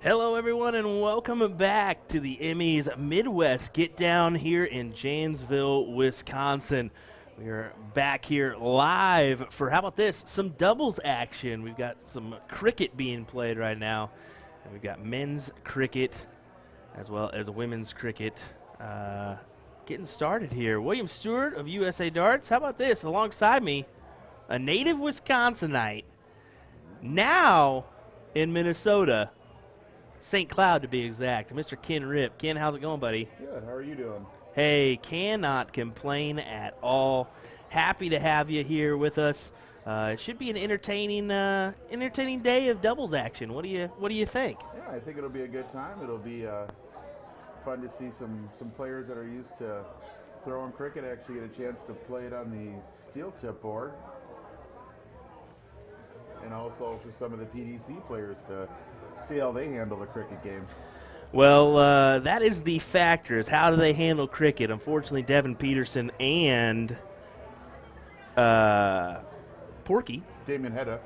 Hello, everyone, and welcome back to the Emmy's Midwest Get Down here in Janesville, Wisconsin. We are back here live for, how about this, some doubles action. We've got some cricket being played right now, and we've got men's cricket as well as women's cricket getting started here. William Stuart of USA Darts, how about this, alongside me, a native Wisconsinite, now in Minnesota, St. Cloud to be exact, Mr. Ken Ripp. Ken, how's it going, buddy? Good. How are you doing? Hey, cannot complain at all. Happy to have you here with us. It should be an entertaining day of doubles action. What do you think? Yeah, I think it'll be a good time. It'll be fun to see some players that are used to throwing cricket actually get a chance to play it on the steel tip board, and also for some of the PDC players to see how they handle the cricket game. Well, that is the factor, is how do they handle cricket. Unfortunately, Devon, Petersen, and Porky. Damon, Heta.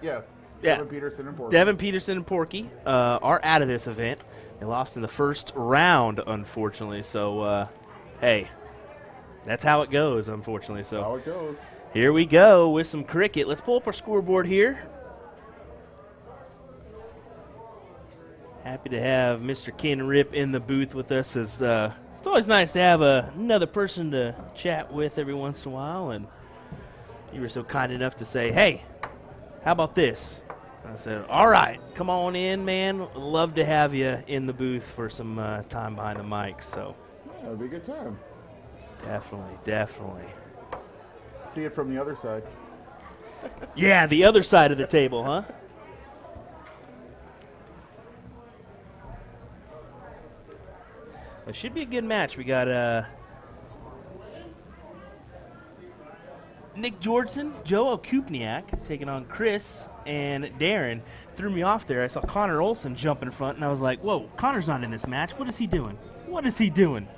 Yeah. Devon, Petersen, and Porky. Devon, Petersen, and Porky are out of this event. They lost in the first round, unfortunately. So, hey, that's how it goes, unfortunately. So how it goes. Here we go with some cricket. Let's pull up our scoreboard here. Happy to have Mr. Ken Ripp in the booth with us. It's always nice to have another person to chat with every once in a while, and you were so kind enough to say, hey, how about this? I said, all right, come on in, man. Love to have you in the booth for some time behind the mic. So yeah, it'll be a good time. Definitely, definitely. See it from the other side. Yeah, the other side of the table, huh? It should be a good match. We got Nick Georgeson, Joe Okupniak taking on Chris and Darren. Threw me off there. I saw Connor Olson jump in front, and I was like, whoa, Connor's not in this match. What is he doing? What is he doing?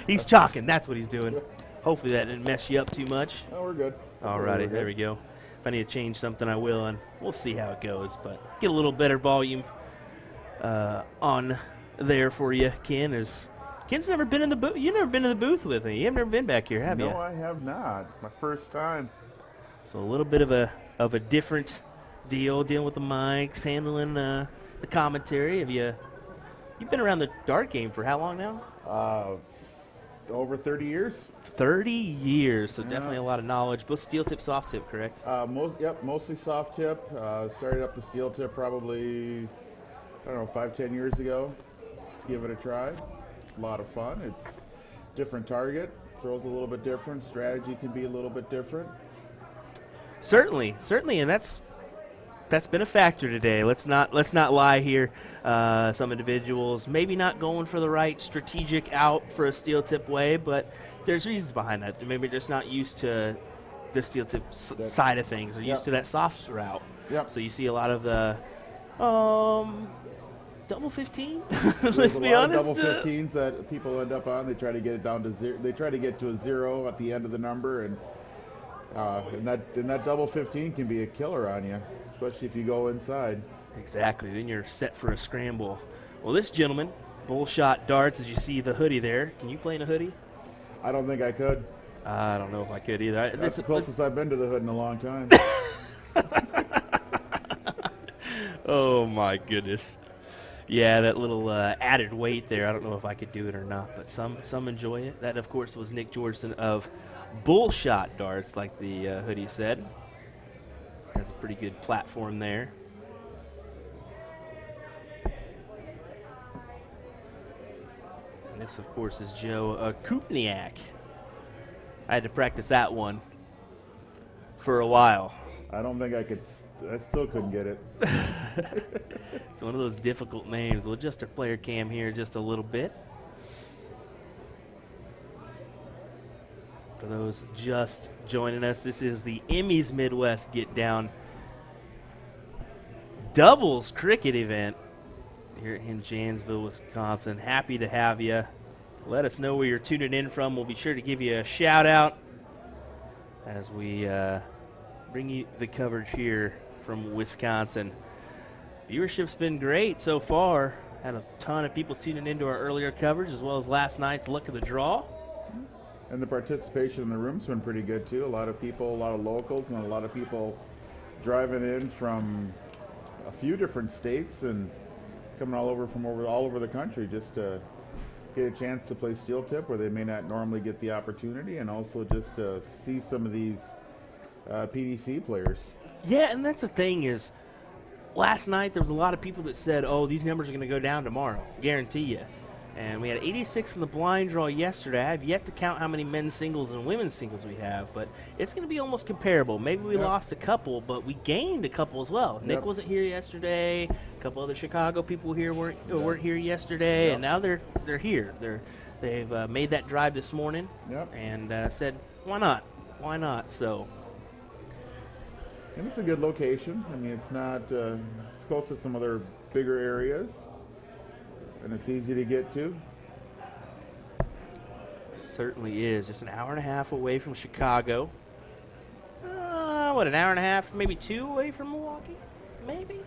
He's chalking. That's what he's doing. Hopefully that didn't mess you up too much. Oh, we're good. Alrighty, there we go. If I need to change something, I will, and we'll see how it goes. But get a little better volume on there for you, Ken. Ken's never been in the booth. You've never been in the booth with me. You've never been back here, have you? No, I have not. My first time. So a little bit of a different deal, dealing with the mics, handling the commentary. You've been around the dart game for how long now? Over 30 years. 30 years, so definitely a lot of knowledge. Both steel tip, soft tip, correct? Mostly soft tip. Started up the steel tip probably, 5-10 years ago. Just give it a try. It's a lot of fun. It's different target. Throws a little bit different. Strategy can be a little bit different. Certainly, and that's been a factor today. Let's not lie here. Some individuals maybe not going for the right strategic out for a steel tip way, but there's reasons behind that. Maybe they're just not used to the steel tip side of things. They're used to that soft route. Yep. So you see a lot of the double 15. Let's be honest. Double 15s that people end up on. They try to get it down to zero. They try to get to a 0 at the end of the number, and that double 15 can be a killer on you, especially if you go inside. Exactly. Then you're set for a scramble. Well, this gentleman, Bullshot Darts, as you see the hoodie there. Can you play in a hoodie? I don't think I could. I don't know if I could either. That's the closest I've been to the hood in a long time. Oh, my goodness. Yeah, that little added weight there. I don't know if I could do it or not, but some enjoy it. That, of course, was Nick Georgeson of Bullshot Darts, like the hoodie said. Has a pretty good platform there. And this, of course, is Joe Kupniak. I had to practice that one for a while. I don't think I could. I still couldn't get it. It's one of those difficult names. We'll adjust our player cam here just a little bit. For those just joining us, this is the Emmys Midwest Get Down doubles cricket event here in Janesville, Wisconsin. Happy to have you. Let us know where you're tuning in from. We'll be sure to give you a shout out as we bring you the coverage here from Wisconsin. Viewership's been great so far. Had a ton of people tuning into our earlier coverage as well as last night's Luck of the Draw. And the participation in the room's been pretty good too. A lot of people, a lot of locals, and a lot of people driving in from a few different states and coming all over the country just to get a chance to play steel tip where they may not normally get the opportunity, and also just to see some of these PDC players. Yeah, and that's the thing is, last night there was a lot of people that said, oh, these numbers are going to go down tomorrow, guarantee you. And we had 86 in the blind draw yesterday. I have yet to count how many men's singles and women's singles we have, but it's going to be almost comparable. Maybe we lost a couple, but we gained a couple as well. Nick wasn't here yesterday. A couple other Chicago people here weren't here yesterday, and now they're here. They've made that drive this morning and said, why not? Why not? So. And it's a good location. I mean, it's not. It's close to some other bigger areas. And it's easy to get to. Certainly is. Just an hour and a half away from Chicago. An hour and a half, maybe 2 away from Milwaukee? Maybe?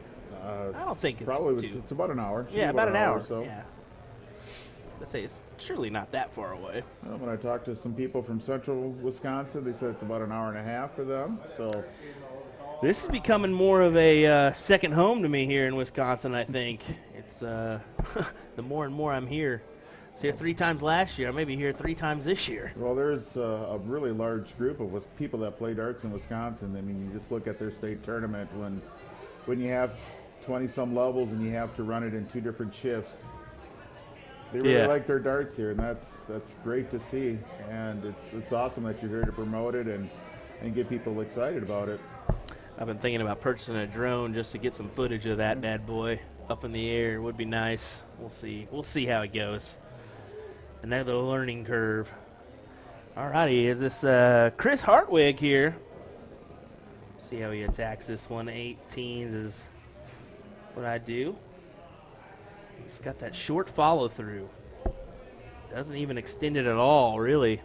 I don't think it's probably 2. It's about an hour. Yeah, about an hour. Or so. Yeah. Let's say it's surely not that far away. Well, when I talked to some people from central Wisconsin, they said it's about an hour and a half for them. So this is becoming more of a second home to me here in Wisconsin, I think. It's the more and more I'm here. I was here 3 times last year. I may be here 3 times this year. Well, there's a really large group of people that play darts in Wisconsin. I mean, you just look at their state tournament when you have 20-some levels and you have to run it in 2 different shifts. They really like their darts here, and that's great to see. And it's awesome that you're here to promote it and get people excited about it. I've been thinking about purchasing a drone just to get some footage of that bad boy up in the air. It would be nice. We'll see. We'll see how it goes. Another learning curve. Alrighty, is this Chris Hartwig here? See how he attacks this one. 18s is what I do. He's got that short follow through. Doesn't even extend it at all, really.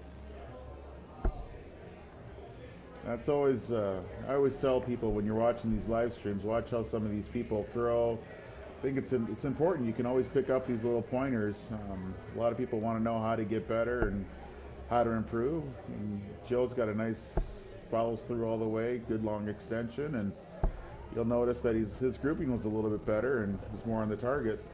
That's always, I always tell people when you're watching these live streams, watch how some of these people throw. I think it's important. You can always pick up these little pointers. A lot of people want to know how to get better and how to improve. And Joe's got a nice follows through all the way, good long extension, and you'll notice that his grouping was a little bit better and was more on the target.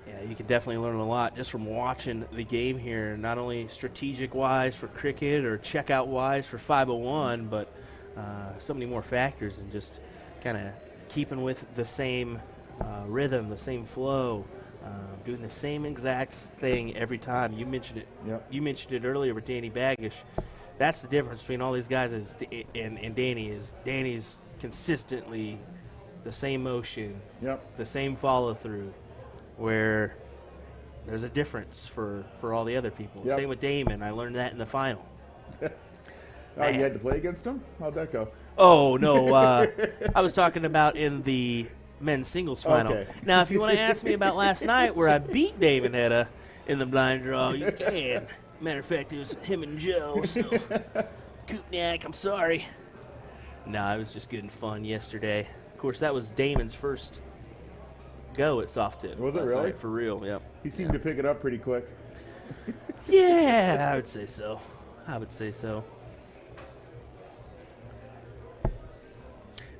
Yeah, you can definitely learn a lot just from watching the game here, not only strategic-wise for cricket or checkout-wise for 501, but so many more factors and just kind of keeping with the same rhythm, the same flow, doing the same exact thing every time. You mentioned it. Yep. You mentioned it earlier with Danny Baggish. That's the difference between all these guys and Danny is Danny's consistently the same motion, the same follow-through, where there's a difference for all the other people. Yep. Same with Damon. I learned that in the final. Oh, you had to play against him? How'd that go? Oh, no. I was talking about in the men's singles final. Okay. Now, if you want to ask me about last night where I beat Damon Heta in the blind draw, you can. Matter of fact, it was him and Joe. So, Kupniak, I'm sorry. No, it was just good and fun yesterday. Of course, that was Damon's first go at soft tip. Was it really? Night, for real, yep. He seemed to pick it up pretty quick. Yeah, I would say so. I would say so.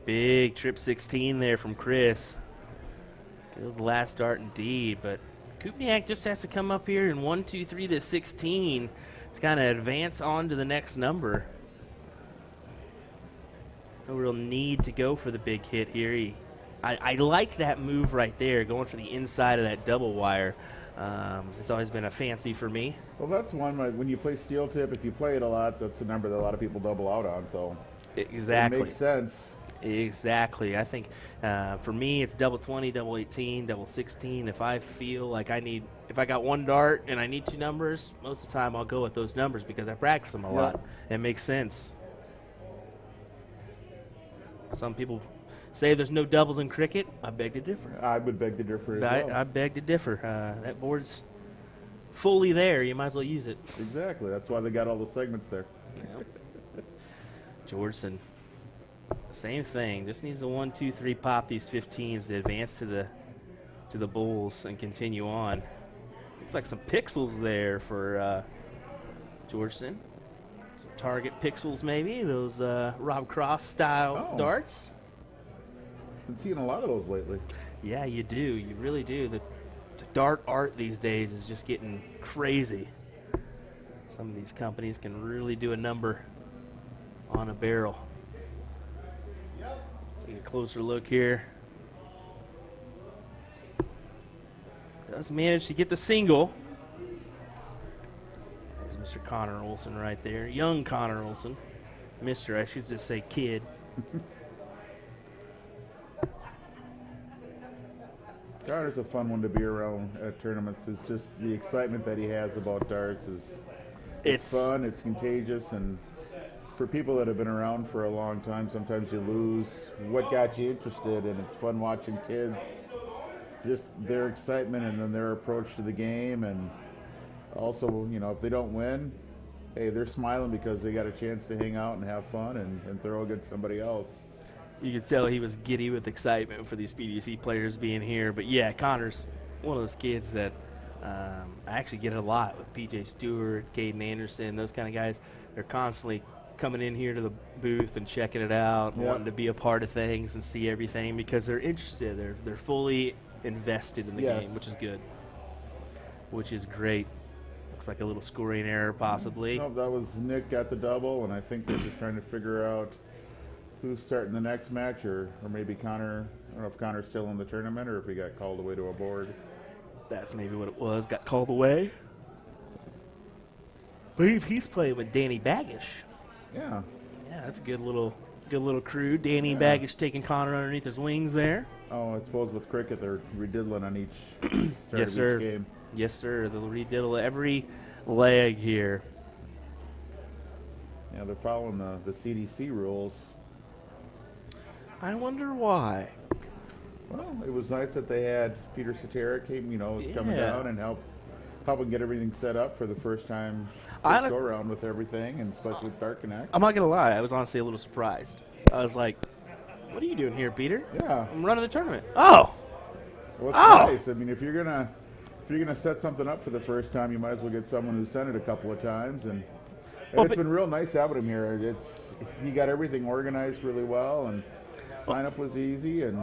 Big trip 16 there from Chris. Good last dart indeed, but Kupniak just has to come up here and 1, 2, 3 to 16 to kind of advance on to the next number. No real need to go for the big hit here. I like that move right there, going for the inside of that double wire. It's always been a fancy for me. Well, that's one, when you play steel tip, if you play it a lot, that's a number that a lot of people double out on, so exactly. It makes sense. Exactly. I think for me, it's double 20, double 18, double 16. If I feel like if I got one dart and I need 2 numbers, most of the time I'll go with those numbers because I practice them a lot. It makes sense. Some people say there's no doubles in cricket. I beg to differ. I would beg to differ as well. I beg to differ. That board's fully there. You might as well use it. Exactly. That's why they got all the segments there. Yeah. Georgeson. Same thing. Just needs the 1, 2, 3 pop these 15s to advance to the Bulls and continue on. Looks like some pixels there for Georgeson. Some target pixels maybe. Those Rob Cross style darts. Been seeing a lot of those lately. Yeah, you do. You really do. The dart art these days is just getting crazy. Some of these companies can really do a number on a barrel. Take a closer look here. Does manage to get the single. There's Mr. Connor Olson right there. Young Connor Olson. Mr. I should just say kid. Connor's a fun one to be around at tournaments. It's just the excitement that he has about darts it's fun, it's contagious, and for people that have been around for a long time, sometimes you lose what got you interested, and it's fun watching kids, just their excitement and then their approach to the game, and also, you know, if they don't win, hey, they're smiling because they got a chance to hang out and have fun and throw against somebody else. You could tell he was giddy with excitement for these PDC players being here. But, yeah, Connor's one of those kids that I actually get it a lot with P.J. Stuart, Caden Anderson, those kind of guys. They're constantly coming in here to the booth and checking it out, wanting to be a part of things and see everything because they're interested. They're fully invested in the game, which is good, which is great. Looks like a little scoring error possibly. No, that was Nick got the double, and I think they're just trying to figure out who's starting the next match, or maybe Connor. I don't know if Connor's still in the tournament or if he got called away to a board. That's maybe what it was. Got called away. I believe he's playing with Danny Baggish. Yeah. Yeah, that's a good little crew. Danny Yeah. Baggish taking Connor underneath his wings there. Oh, I suppose with cricket they're rediddling on each start Yes, of sir. each game. Yes, sir. They'll rediddle every leg here. Yeah, they're following the CDC rules. I wonder why. Well, it was nice that they had Peter Cetera was coming Yeah. down and helping get everything set up for the first time I first don't- go around with everything, and especially with Dark Connect. I'm not going to lie. I was honestly a little surprised. I was like, what are you doing here, Peter? Yeah. I'm running the tournament. Oh! Well, it's Oh! nice. I mean, if you're gonna set something up for the first time, you might as well get someone who's done it a couple of times, and Well, it's but- been real nice having him here. He got everything organized really well, and sign up was easy, and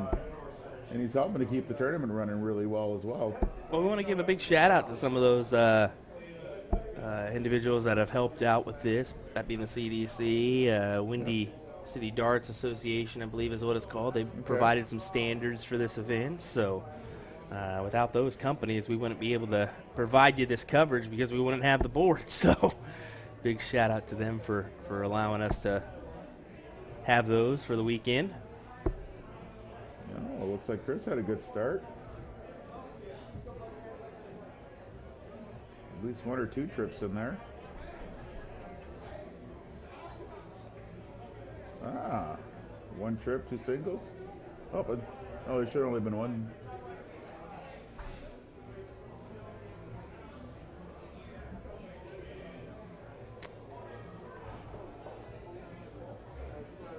he's helping to keep the tournament running really well as well. Well, we want to give a big shout out to some of those individuals that have helped out with this, that being the CDC, Windy City Darts Association, I believe is what it's called. They provided some standards for this event, so without those companies, we wouldn't be able to provide you this coverage because we wouldn't have the board. So big shout out to them for allowing us to have those for the weekend. Oh, it looks like Chris had a good start. At least one or two trips in there. Ah, one trip, two singles. Oh, there should have only been one.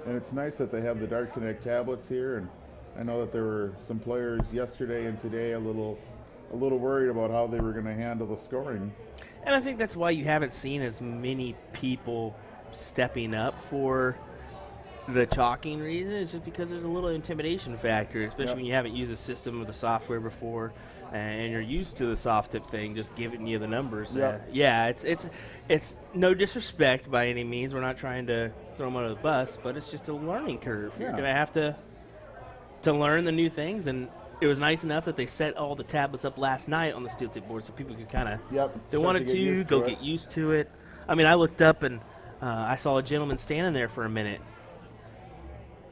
And it's nice that they have the Dark Connect tablets here, and I know that there were some players yesterday and today a little worried about how they were going to handle the scoring. And I think that's why you haven't seen as many people stepping up for the chalking reason. It's just because there's a little intimidation factor, especially when you haven't used a system or the software before, and you're used to the soft tip thing, just giving you the numbers. It's no disrespect by any means. We're not trying to throw them under the bus, but it's just a learning curve. You're going to have to learn the new things, and it was nice enough that they set all the tablets up last night on the steel tip board so people could kind of, they wanted to go get used to it. I mean, I looked up and I saw a gentleman standing there for a minute,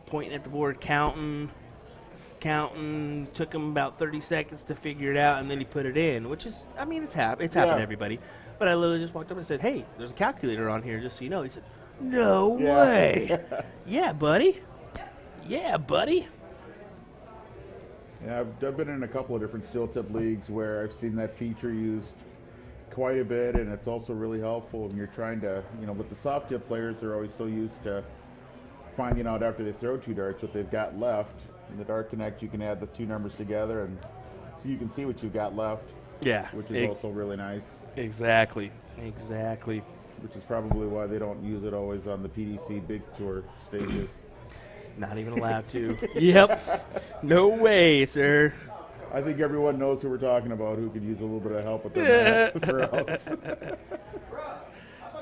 pointing at the board, counting. Took him about 30 seconds to figure it out, and then he put it in, which is, I mean, it's happened to everybody. But I literally just walked up and said, "Hey, there's a calculator on here, just so you know." He said, "No way." Yeah, buddy. Yeah, buddy. Yeah, I've been in a couple of different steel tip leagues where I've seen that feature used quite a bit, and it's also really helpful when you're trying to, with the soft tip players, they're always so used to finding out after they throw two darts what they've got left. In the Dark Connect, you can add the two numbers together, and so you can see what you've got left. Yeah. Which is also really nice. Exactly. Which is probably why they don't use it always on the PDC Big Tour stages. Not even allowed to. Yep. No way, sir. I think everyone knows who we're talking about who could use a little bit of help with their math for outs.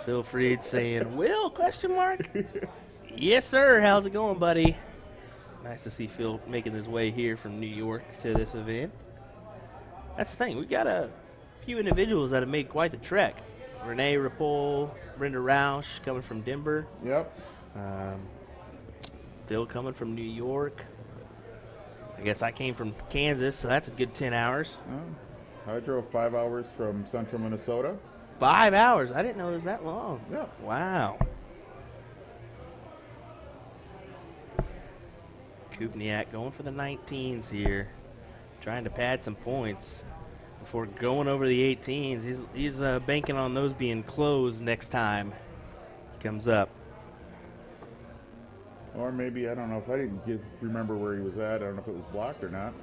Phil Freed saying, "Will, question mark?" Yes, sir. How's it going, buddy? Nice to see Phil making his way here from New York to this event. That's the thing. We got a few individuals that have made quite the trek. Renee Rapol, Brenda Roush coming from Denver. Yep. Phil coming from New York. I guess I came from Kansas, so that's a good 10 hours. I drove 5 hours from central Minnesota. 5 hours? I didn't know it was that long. Yeah. Wow. Kupniak going for the 19s here, trying to pad some points before going over the 18s. He's banking on those being closed next time he comes up. Or maybe, I don't know, if I didn't remember where he was at, I don't know if it was blocked or not.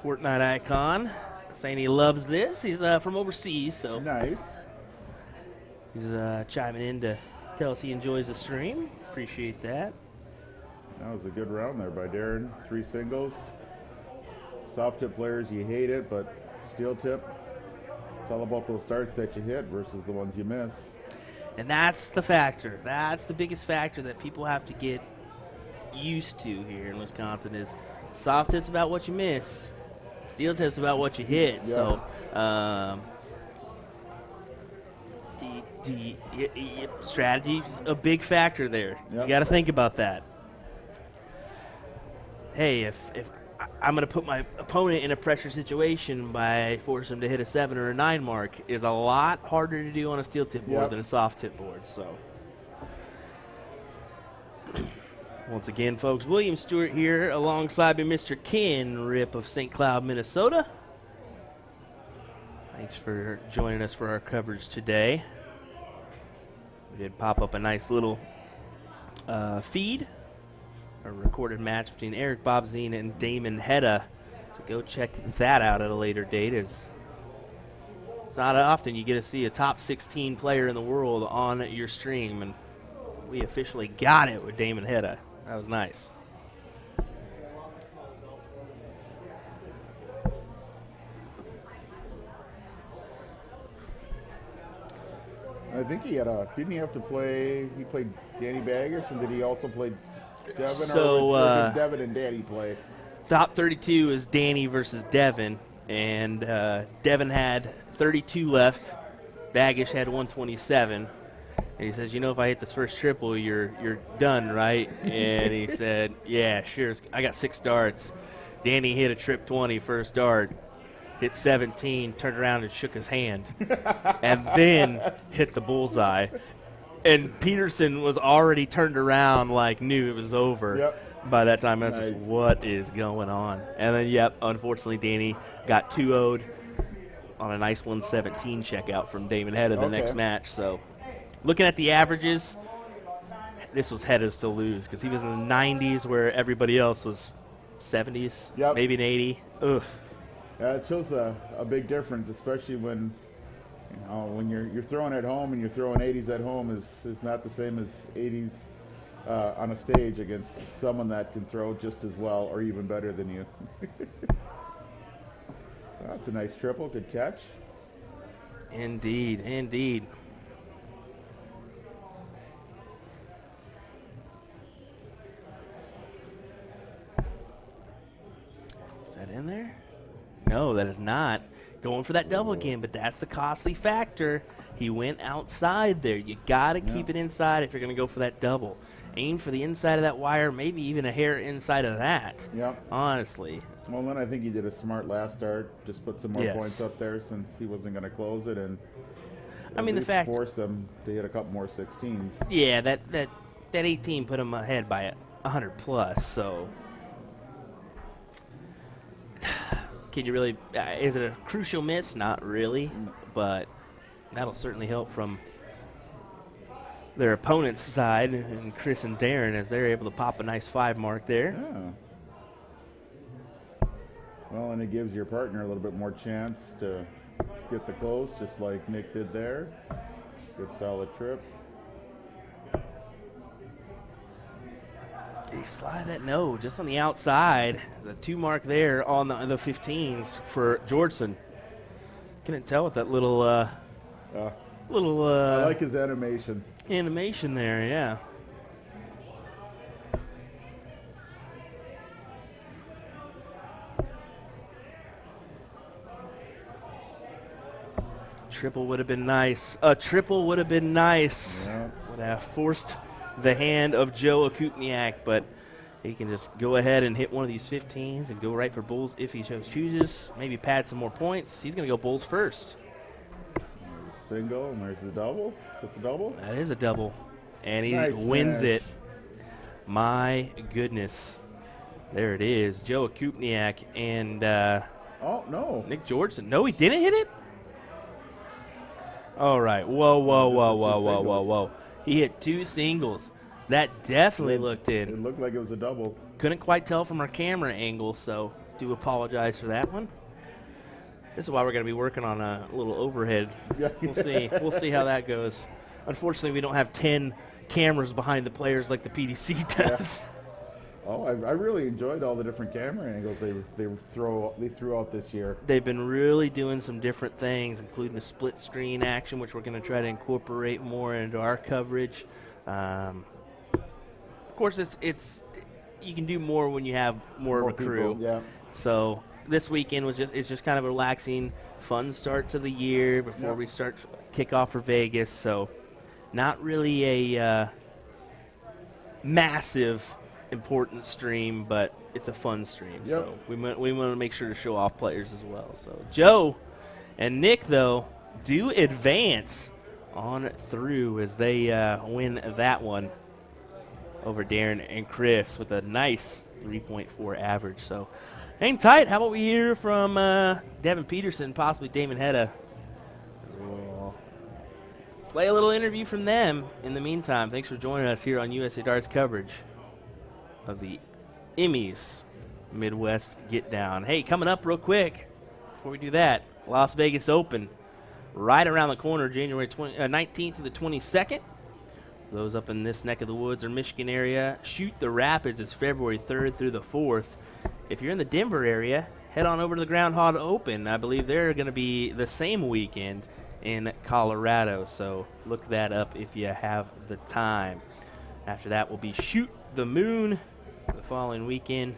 Fortnite icon saying he loves this. He's from overseas, so nice. He's chiming in to tell us he enjoys the stream. Appreciate that. That was a good round there by Darren. 3 singles. Soft tip players, you hate it, but steel tip, it's all about those darts that you hit versus the ones you miss. And that's the factor. That's the biggest factor that people have to get used to here in Wisconsin is soft tip's about what you miss, steel tip's about what you hit. Yeah. So strategy's a big factor there. Yep. You got to think about that. Hey, if I'm going to put my opponent in a pressure situation by forcing him to hit a 7 or a 9 mark is a lot harder to do on a steel tip board Yep. than a soft tip board. So, once again, folks, William Stuart here alongside me, Mr. Ken Rip of St. Cloud, Minnesota. Thanks for joining us for our coverage today. We did pop up a nice little feed. A recorded match between Eric Bobzine and Damon Heta. So go check that out at a later date. It's not often you get to see a top 16 player in the world on your stream, and we officially got it with Damon Heta. That was nice. I think he had didn't he have to play, he played Danny Baggish, and did he also play Devon, or did Devon and Danny play? Top 32 is Danny versus Devon, and Devon had 32 left. Baggish had 127. And he says, you know, if I hit this first triple, you're done, right? And he said, yeah, sure. I got 6 darts. Danny hit a trip 20 first dart, hit 17, turned around and shook his hand, and then hit the bullseye. And Petersen was already turned around, like knew it was over. Yep. By that time. I was Nice. just, what is going on? And then, yep, unfortunately, Danny got 2-0'd on a nice 117 checkout from Damon Heta the next match. So, looking at the averages, this was Heta's to lose because he was in the 90s where everybody else was 70s, Yep. maybe an 80. Ugh. It shows a big difference, especially when when you're throwing at home and you're throwing 80s at home is not the same as 80s on a stage against someone that can throw just as well or even better than you. That's a nice triple. Good catch. Indeed, indeed. Is that in there? No, that is not. Going for that double again, but that's the costly factor. He went outside there. You got to keep it inside if you're going to go for that double. Aim for the inside of that wire, maybe even a hair inside of that. Yep. Honestly. Well, then I think he did a smart last start. Just put some more points up there since he wasn't going to close it, and I mean, the fact forced them to hit a couple more 16s. Yeah, that 18 put him ahead by 100 plus. So, can you really? Is it a crucial miss? Not really, but that'll certainly help from their opponent's side, and Chris and Darren, as they're able to pop a nice 5 mark there. Yeah. Well, and it gives your partner a little bit more chance to get the close, just like Nick did there. Good solid trip. They slide that no, just on the outside. The 2 mark there on the 15s for Georgeson. Couldn't tell with that little I like his animation. Animation there, yeah. Triple would have been nice. A triple would have been nice. Yeah. Would have forced the hand of Joe Akutniak, but he can just go ahead and hit one of these 15s and go right for bulls if he chooses. Maybe pad some more points. He's going to go bulls first. There's a single, and there's the double. Is it the double? That is a double. And he Nice wins finish. it. My goodness. There it is. Joe Akutniak and Oh, no. Nick Georgeson. No, he didn't hit it? All right. Whoa, whoa, whoa, whoa, whoa, whoa, whoa. He hit 2 singles. That definitely looked in. It looked like it was a double. Couldn't quite tell from our camera angle, so do apologize for that one. This is why we're going to be working on a little overhead. Yeah. We'll see. We'll see how that goes. Unfortunately, we don't have 10 cameras behind the players like the PDC does. Oh, I really enjoyed all the different camera angles they threw out this year. They've been really doing some different things, including the split screen action, which we're going to try to incorporate more into our coverage. Of course, it's you can do more when you have more of a crew. People, yeah. So this weekend it's just kind of a relaxing, fun start to the year before we start kick off for Vegas. So not really a massive important stream, but it's a fun stream. Yep. So we want to make sure to show off players as well. So Joe and Nick, though, do advance on through as they win that one over Darren and Chris with a nice 3.4 average. So hang tight. How about we hear from Devon Petersen, possibly Damon Heta. We'll play a little interview from them in the meantime. Thanks for joining us here on USA Darts coverage of the Emmys Midwest Get Down. Hey, coming up real quick, before we do that, Las Vegas Open right around the corner, January 19th to the 22nd. Those up in this neck of the woods or Michigan area, Shoot the Rapids is February 3rd through the 4th. If you're in the Denver area, head on over to the Groundhog Open. I believe they're going to be the same weekend in Colorado, so look that up if you have the time. After that will be Shoot the Moon the following weekend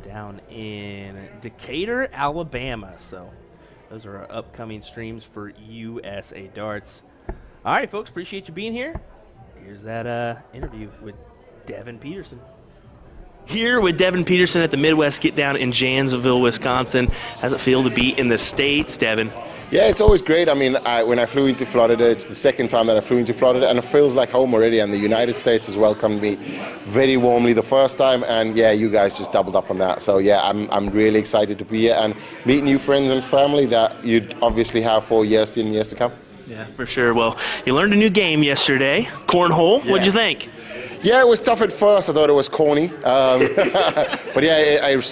down in Decatur, Alabama. So those are our upcoming streams for USA Darts. All right, folks, appreciate you being here. Here's that interview with Devon Petersen. Here with Devon Petersen at the Midwest Get Down in Janesville, Wisconsin. How's it feel to be in the States, Devon? Yeah, it's always great. I mean, when I flew into Florida, it's the second time that I flew into Florida, and it feels like home already. And the United States has welcomed me very warmly the first time, and yeah, you guys just doubled up on that. So yeah, I'm really excited to be here and meet new friends and family that you'd obviously have for years and years to come. Yeah, for sure. Well, you learned a new game yesterday, cornhole. What'd you think? Yeah, it was tough at first. I thought it was corny, but yeah, it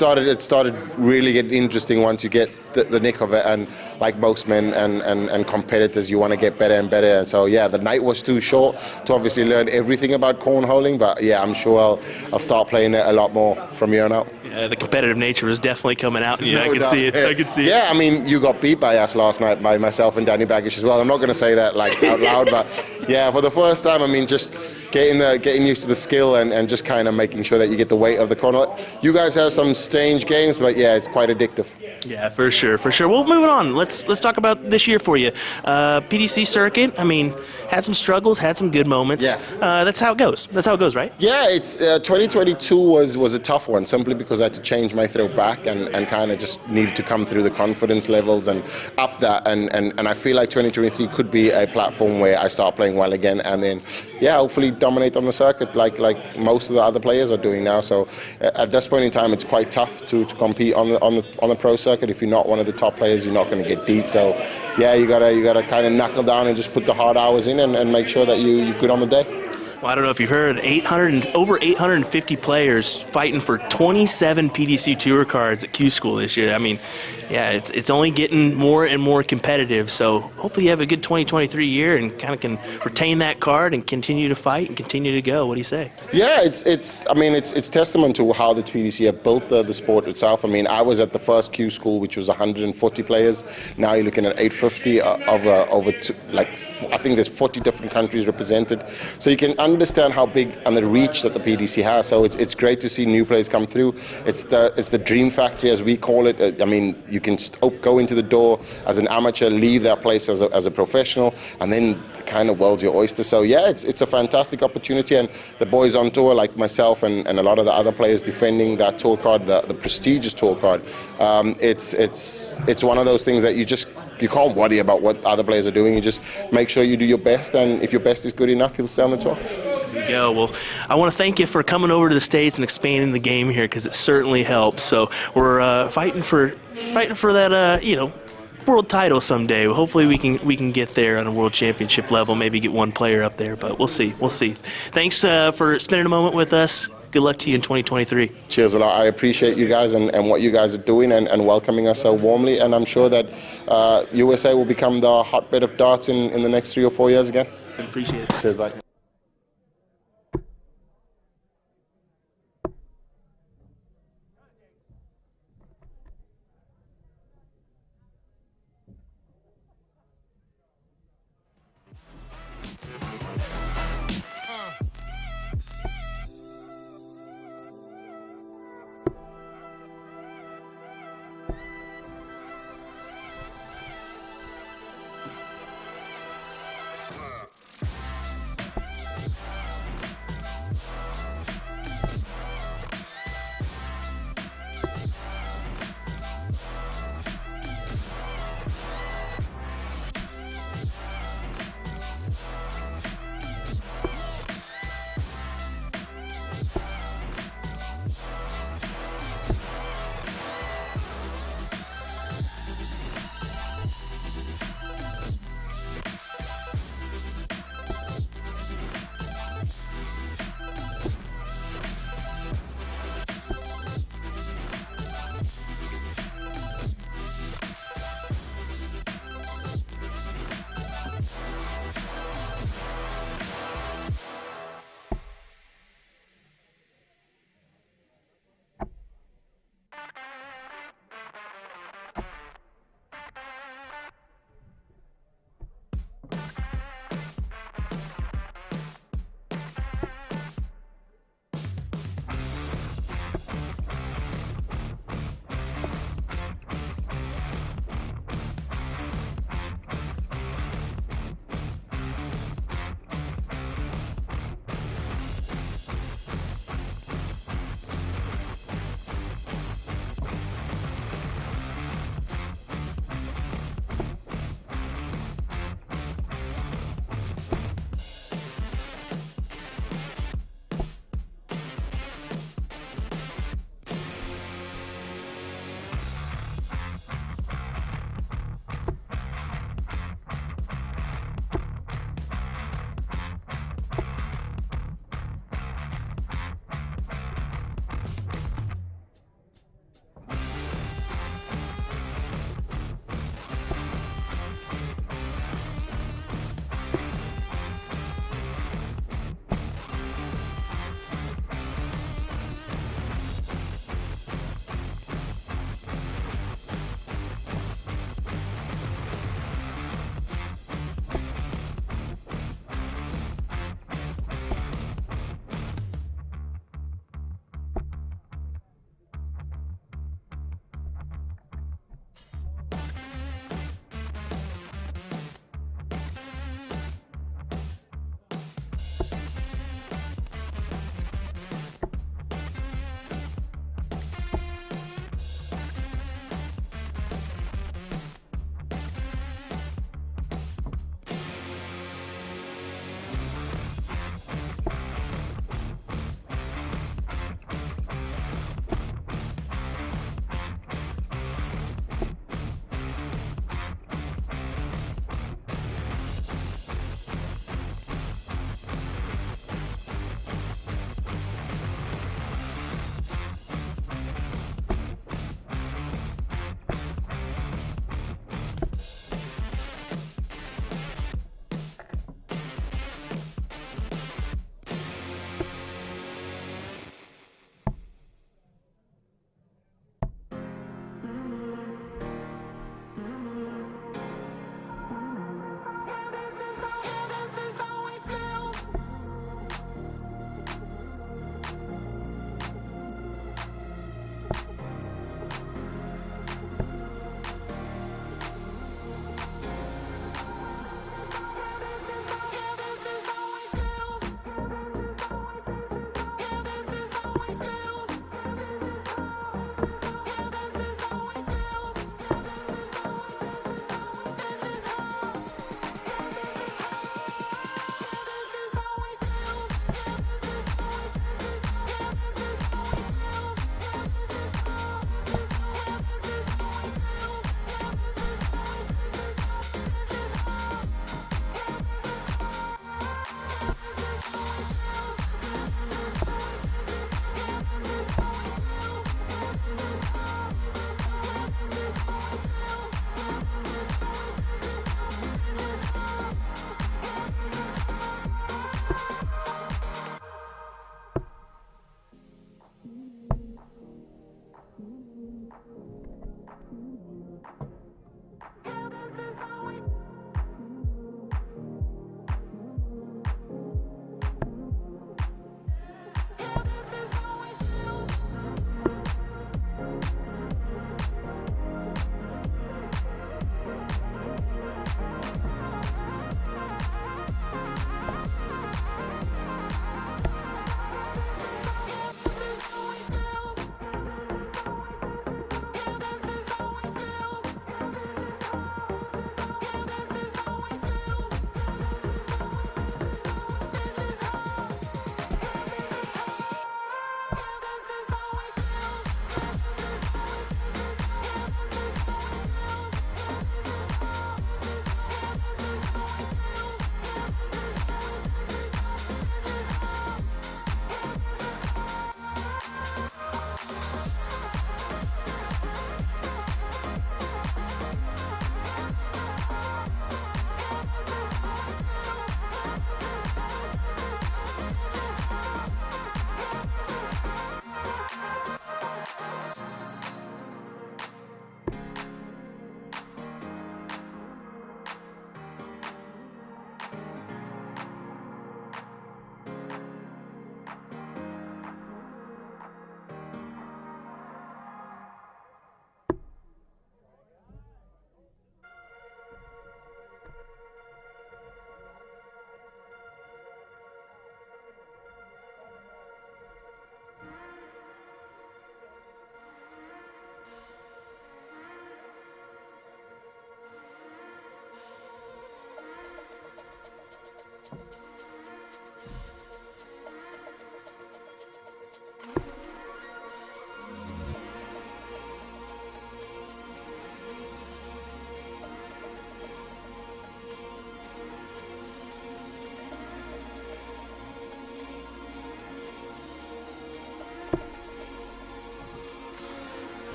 started really getting interesting once you get the nick of it. And like most men and competitors, you want to get better and better. And so yeah, the night was too short to obviously learn everything about cornholing. But yeah, I'm sure I'll start playing it a lot more from here on out. Yeah, the competitive nature was definitely coming out. Yeah, I could see it. I could see it. Yeah, I mean, you got beat by us last night, by myself and Danny Baggish as well. I'm not going to say that like out loud, but yeah, for the first time, I mean, just getting used to the skill and just kind of making sure that you get the weight of the corner. You guys have some strange games, but yeah, it's quite addictive. Yeah, for sure, for sure. Well, moving on. Let's talk about this year for you. PDC circuit. I mean, had some struggles, had some good moments. Yeah. That's how it goes. That's how it goes, right? Yeah, it's 2022 was a tough one simply because I had to change my throw back and kind of just needed to come through the confidence levels and up that. And I feel like 2023 could be a platform where I start playing well again, and then yeah, hopefully dominate on the circuit like most of the other players are doing now. So at this point in time, it's quite tough to compete on the pro circuit. If you're not one of the top players, you're not going to get deep. So yeah, you gotta kind of knuckle down and just put the hard hours in and make sure that you're good on the day. Well, I don't know if you've heard, over 850 players fighting for 27 PDC Tour cards at Q School this year. I mean, yeah, it's only getting more and more competitive. So hopefully you have a good 2023 year and kind of can retain that card and continue to fight and continue to go. What do you say? Yeah, it's testament to how the PDC have built the sport itself. I mean, I was at the first Q School, which was 140 players. Now you're looking at 850 I think there's 40 different countries represented. So you can understand how big and the reach that the PDC has. So it's great to see new players come through. It's the dream factory, as we call it. I mean, you can go into the door as an amateur, leave that place as a professional, and then kind of world's your oyster. So yeah, it's a fantastic opportunity, and the boys on tour like myself and a lot of the other players defending that tour card, the prestigious tour card. It's one of those things that you can't worry about what other players are doing. You just make sure you do your best, and if your best is good enough, you'll stay on the tour. There you go. Well, I want to thank you for coming over to the States and expanding the game here, because it certainly helps. So we're fighting for that world title someday. Hopefully we can get there on a world championship level, maybe get one player up there, but we'll see. Thanks for spending a moment with us. Good luck to you in 2023. Cheers a lot. I appreciate you guys and what you guys are doing and welcoming us so warmly, and I'm sure that USA will become the hotbed of darts in the next 3 or 4 years again. Appreciate it. Cheers, bye.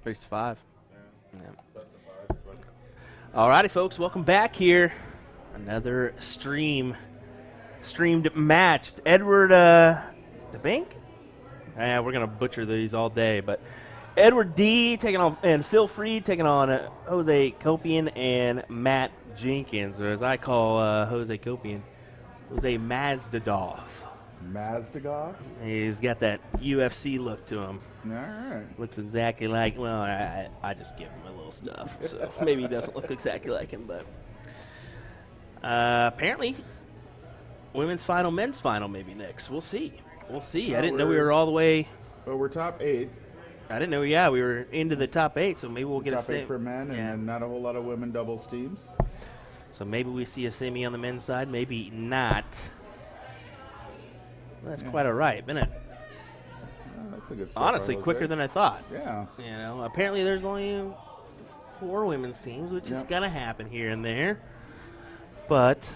3-5. Yeah. All righty, folks. Welcome back here. Another streamed match. It's Edward DeBank. Yeah, we're gonna butcher these all day, but Edward D taking on and Phil Freed taking on Jose Copian and Matt Jenkins, or as I call Jose Copian, Jose Mazdadov. Mazdagov? He's got that UFC look to him. All right. Looks exactly like, well, I just give him a little stuff, so maybe he doesn't look exactly like him, but apparently women's final, men's final maybe next. We'll see. We'll see. I didn't know we were all the way. Well, we're top 8. I didn't know, yeah, we were into the top 8, so maybe we'll get top a 8 for men, and not a whole lot of women doubles teams. So maybe we see a semi on the men's side, maybe not. Well, that's quite all right, isn't it? That's a good start. Honestly, quicker than I thought. Yeah. You know, apparently there's only 4 women's teams, which is going to happen here and there. But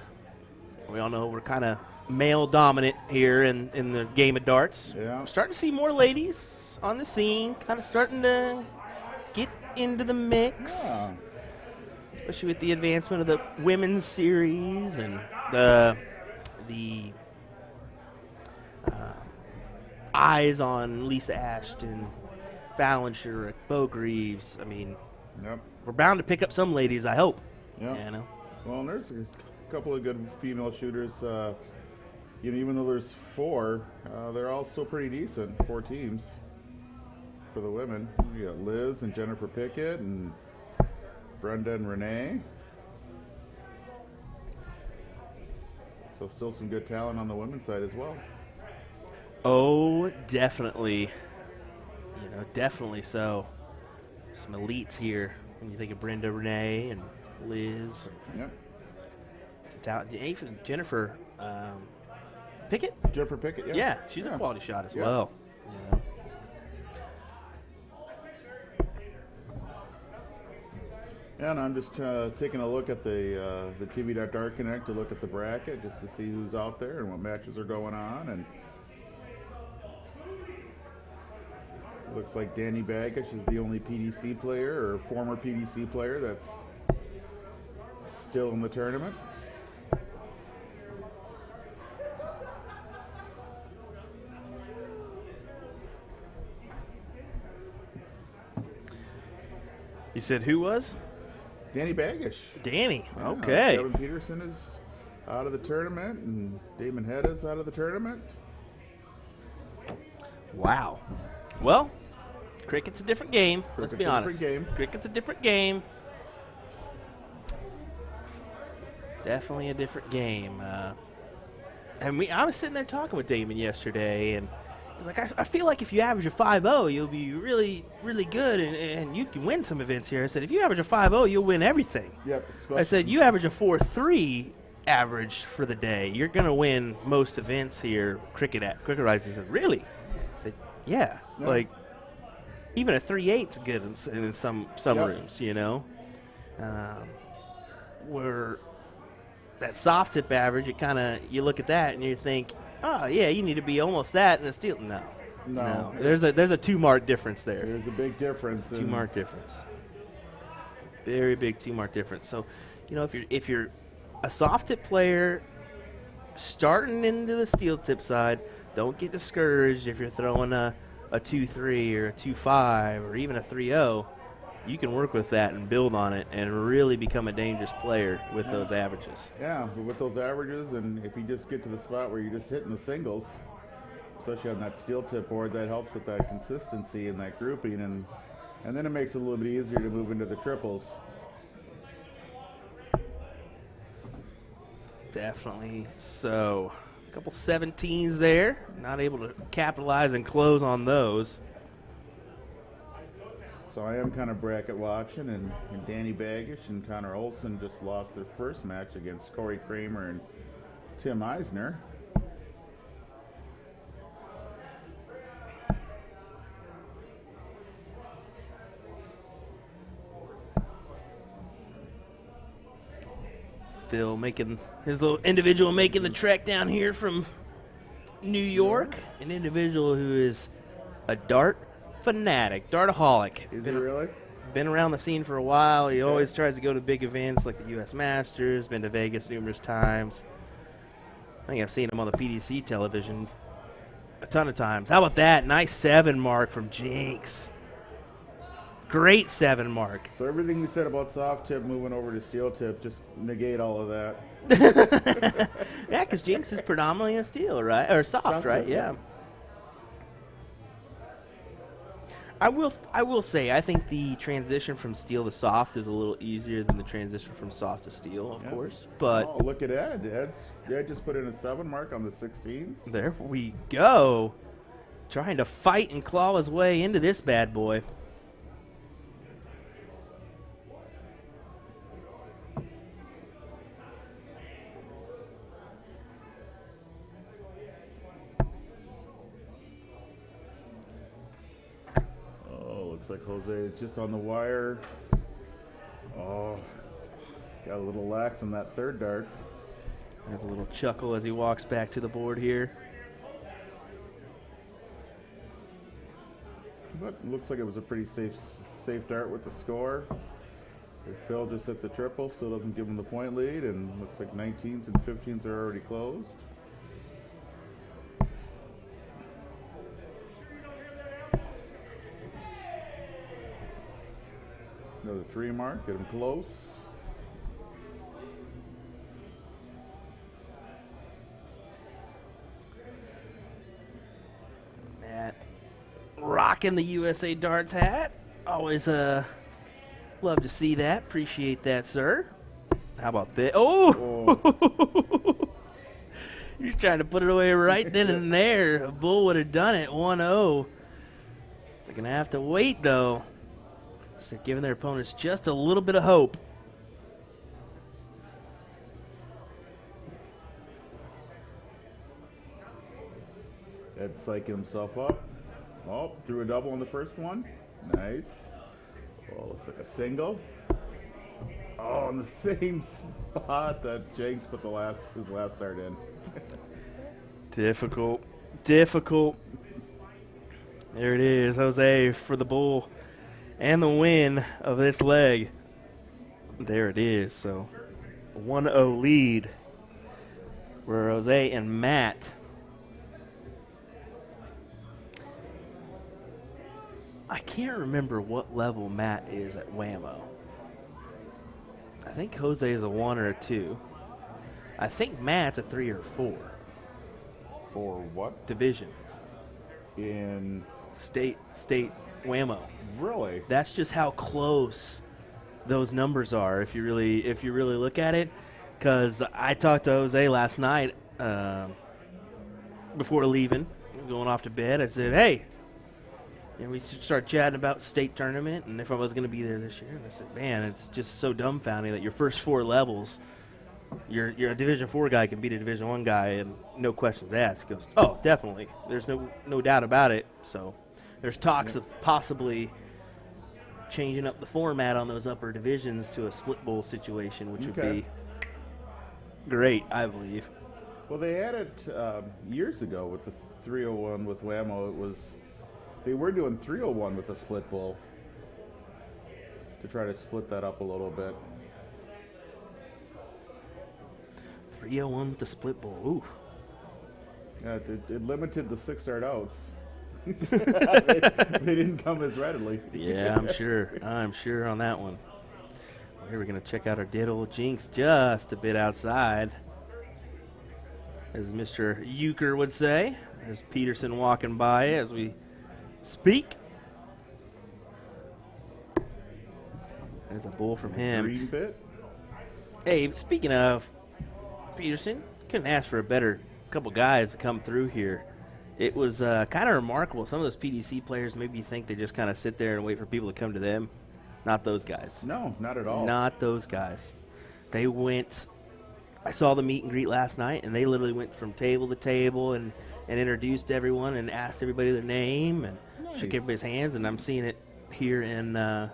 we all know we're kind of male dominant here in the game of darts. Yeah. We're starting to see more ladies on the scene, kind of starting to get into the mix. Yeah. Especially with the advancement of the women's series and the eyes on Lisa Ashton, Ballinger, Bo Greaves. I mean, we're bound to pick up some ladies, I hope. Yeah. You know? Well, and there's a couple of good female shooters. You know, even though there's 4, they're all still pretty decent. 4 teams for the women. You got Liz and Jennifer Pickett and Brenda and Renee. So still some good talent on the women's side as well. Oh, definitely. You know, definitely so. Some elites here when you think of Brenda, Renee, and Liz. Yep. Some talent. Even Jennifer Pickett? Jennifer Pickett, yeah. Yeah, she's a quality shot as well. You know? Yeah, and I'm just taking a look at the TV.Dart Connect to look at the bracket just to see who's out there and what matches are going on. And it looks like Danny Baggish is the only PDC player or former PDC player that's still in the tournament. You said who was? Danny Baggish. Danny, okay. Devon Petersen is out of the tournament, and Damon Heta is out of the tournament. Wow. Well, cricket's a different game. Let's be honest. Different game. Cricket's a different game. Definitely a different game. And I was sitting there talking with Damon yesterday, and he's like, I feel like if you average a 5.0, you'll be really, really good, and you can win some events here. I said, if you average a 5.0, you'll win everything. Yep. I said, you average a 4.3 average for the day, you're going to win most events here. Cricket Rising said, really? I said, yeah. Like, even a 3.8's good in some rooms, you know. Where that soft tip average, you look at that and you think, oh yeah, you need to be almost that in a steel. No. There's a 2-mark difference there. There's a big difference. 2-mark difference. Very big 2-mark difference. So, you know, if you're a soft tip player starting into the steel tip side, don't get discouraged if you're throwing a 2.3 or a 2.5 or even a 3.0. You can work with that and build on it and really become a dangerous player with those averages. Yeah, but with those averages, and if you just get to the spot where you're just hitting the singles, especially on that steel tip board, that helps with that consistency and that grouping, and then it makes it a little bit easier to move into the triples. Definitely so. A couple 17s there, not able to capitalize and close on those. So I am kind of bracket watching, and Danny Baggish and Connor Olson just lost their first match against Corey Kramer and Tim Eisner. Phil making his little individual making the trek down here from New York. An individual who is a dart fanatic, dartaholic. Is he really? Been around the scene for a while. He always tries to go to big events like the U.S. Masters, been to Vegas numerous times. I think I've seen him on the PDC television a ton of times. How about that? Nice 7 mark from Jinx. Great 7 mark. So everything we said about soft tip moving over to steel tip, just negate all of that. Yeah, because Jinx is predominantly a steel, right? Or soft, right? Tip, Yeah. I will say I think the transition from steel to soft is a little easier than the transition from soft to steel, of course. But oh, look at Ed. Ed just put in a 7 mark on the 16s. There we go. Trying to fight and claw his way into this bad boy. Looks like Jose is just on the wire. Oh, got a little lax on that 3rd dart. Has a little chuckle as he walks back to the board here. But looks like it was a pretty safe dart with the score. If Phil just hits a triple, still doesn't give him the point lead, and looks like 19s and 15s are already closed. Another 3 mark, get him close. Matt rocking the USA Darts hat. Always love to see that. Appreciate that, sir. How about that? Oh! He's trying to put it away right then and there. A bull would have done it. 1-0. They're going to have to wait, though. So they're giving their opponents just a little bit of hope. Ed psyching himself up. Oh, threw a double on the first one. Nice. Oh, looks like a single. Oh, on the same spot that Jenks put his last start in. Difficult. There it is, Jose for the bull and the win of this leg. There it is. So 1-0 lead for Jose and Matt. I can't remember what level Matt is at Whammo. I think Jose is a 1 or a 2. I think Matt's a 3 or 4. For what? Division. In State Whammo. Really? That's just how close those numbers are if you really look at it. Because I talked to Jose last night before leaving, going off to bed. I said, hey, and we should start chatting about state tournament and if I was going to be there this year. And I said, man, it's just so dumbfounding that your first 4 levels, you're a Division 4 guy can beat a Division 1 guy and no questions asked. He goes, oh, definitely. There's no doubt about it. So there's talks of possibly changing up the format on those upper divisions to a split bowl situation, which would be great, I believe. Well, they had it years ago with the 301 with Whammo. They were doing 301 with a split bowl to try to split that up a little bit. 301 with the split bowl. Ooh. Yeah, it limited the 6-start outs. they didn't come as readily. Yeah, I'm sure on that one. Well, here we're going to check out our dead old Jinx just a bit outside, as Mr. Euchre would say. There's Petersen walking by as we speak. There's a bull from him. Green bit. Hey, speaking of Petersen, couldn't ask for a better couple guys to come through here. It was kind of remarkable. Some of those PDC players maybe you think they just kind of sit there and wait for people to come to them. Not those guys. No, not at all. Not those guys. They went. I saw the meet and greet last night, and they literally went from table to table and introduced everyone and asked everybody their name and shook everybody's hands. And I'm seeing it here in the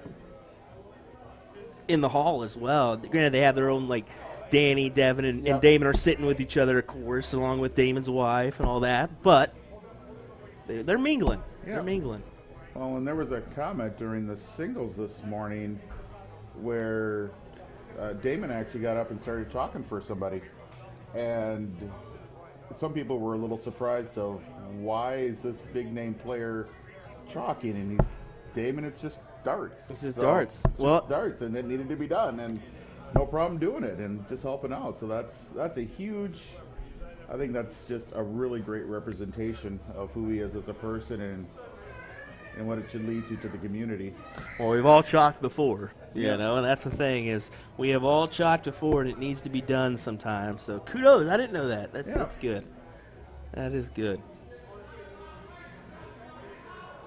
hall as well. Granted, they have their own, like, Danny, Devon, and Damon are sitting with each other, of course, along with Damon's wife and all that. But they're mingling. Yeah. They're mingling. Well, and there was a comment during the singles this morning where Damon actually got up and started talking for somebody. And some people were a little surprised of why is this big name player talking? And Damon, it's just darts. It's just darts. Well, darts, and it needed to be done, and no problem doing it, and just helping out. So that's a huge. I think that's just a really great representation of who he is as a person and what it should lead to the community. Well, we've all chalked before, you know, and that's the thing is we have all chalked before, and it needs to be done sometimes. So kudos. I didn't know that. That's good. That is good.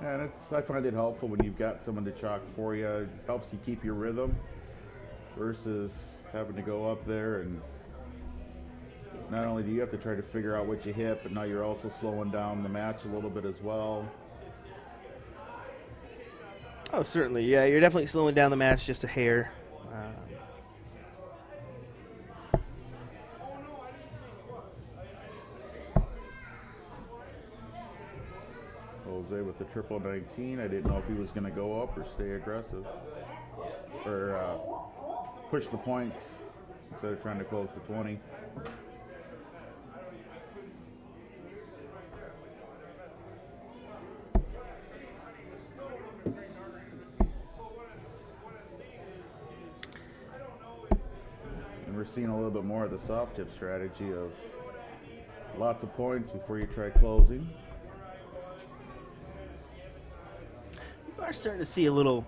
And I find it helpful when you've got someone to chalk for you. It helps you keep your rhythm versus having to go up there and not only do you have to try to figure out what you hit, but now you're also slowing down the match a little bit as well. Oh, certainly. Yeah, you're definitely slowing down the match just a hair. Jose with the triple 19. I didn't know if he was going to go up or stay aggressive or push the points instead of trying to close the 20. And we're seeing a little bit more of the soft tip strategy of lots of points before you try closing. You are starting to see a little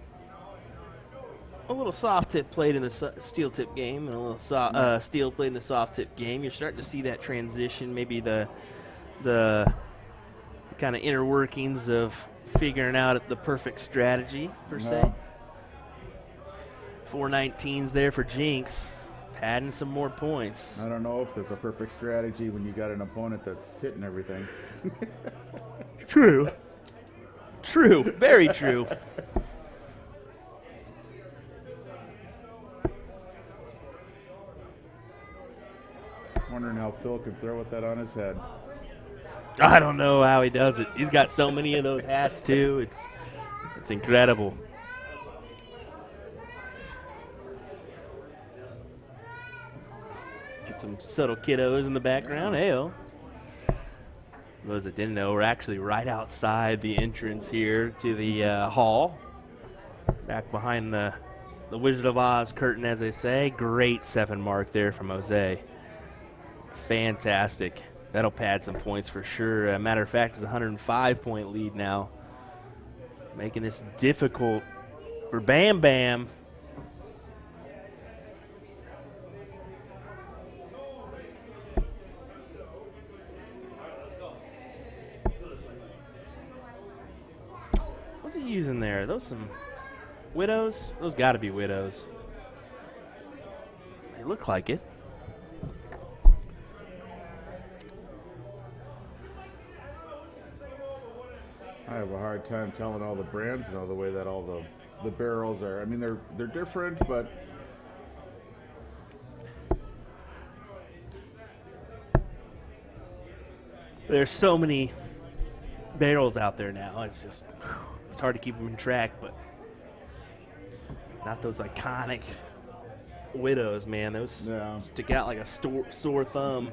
soft tip played in the steel tip game and a little steel played in the soft tip game. You're starting to see that transition, maybe the kind of inner workings of figuring out the perfect strategy per se. 419s there for Jinx, padding some more points. I don't know if there's a perfect strategy when you got an opponent that's hitting everything. True. True. Very true. Wondering how Phil can throw with that on his head. I don't know how he does it. He's got so many of those hats too. It's incredible. Get some subtle kiddos in the background. Hey-oh. Those that didn't know, we're actually right outside the entrance here to the hall. Back behind the Wizard of Oz curtain, as they say. Great 7 mark there from Jose. Fantastic. That'll pad some points for sure. Matter of fact, it's a 105-point lead now. Making this difficult for Bam Bam. What's he using there? Those some widows? Those got to be widows. They look like it. I have a hard time telling all the brands, you know, the way that all the barrels are. I mean, they're different, but there's so many barrels out there now. It's just it's hard to keep them in track, but not those iconic widows, man. Those stick out like a sore thumb.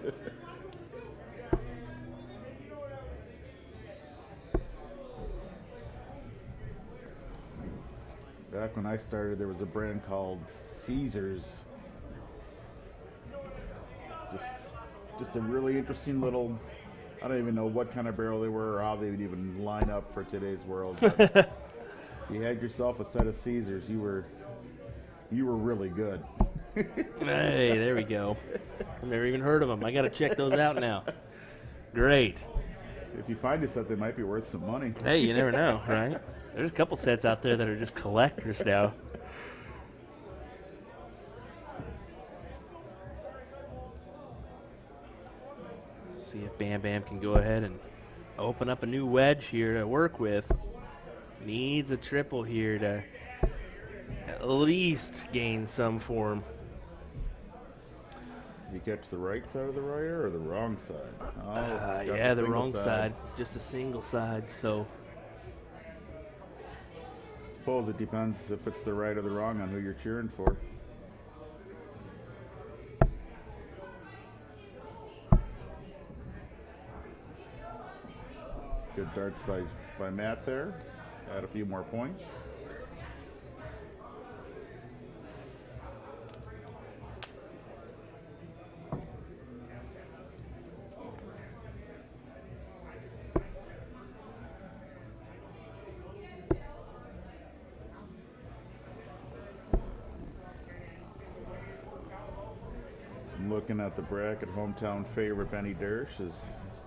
back when I started, there was a brand called Caesars. Just a really interesting little, I don't even know what kind of barrel they were or how they would even line up for today's world. But you had yourself a set of Caesars, you were really good. Hey, there we go. I've never even heard of them. I got to check those out now. Great. If you find a set, they might be worth some money. Hey, you never know, right? There's a couple sets out there that are just collectors now. See if Bam Bam can go ahead and open up a new wedge here to work with. Needs a triple here to at least gain some form. You catch the right side of the wire or the wrong side? Yeah, the wrong side. Just a single side, so. suppose it depends if it's the right or the wrong on who you're cheering for. Good darts by Matt there. Add a few more points. Looking at the bracket, hometown favorite Benny Dersch is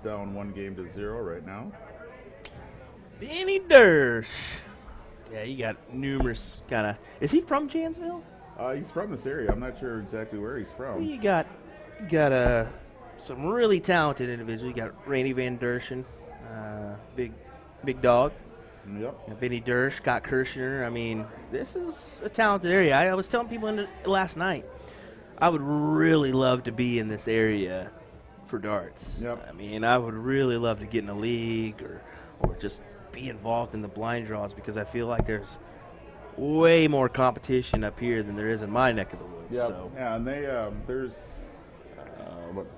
down 1-0 right now. Benny Dersch. Yeah, you got numerous kind of. Is he from Janesville? He's from this area. I'm not sure exactly where he's from. You got some really talented individuals. You got Rainey Van Derschen, big dog. Yep. Benny Dersch, Scott Kirshner. I mean, this is a talented area. I was telling people last night, I would really love to be in this area for darts. Yep. I mean, I would really love to get in a league or just be involved in the blind draws, because I feel like there's way more competition up here than there is in my neck of the woods. Yep. So. Yeah, and there's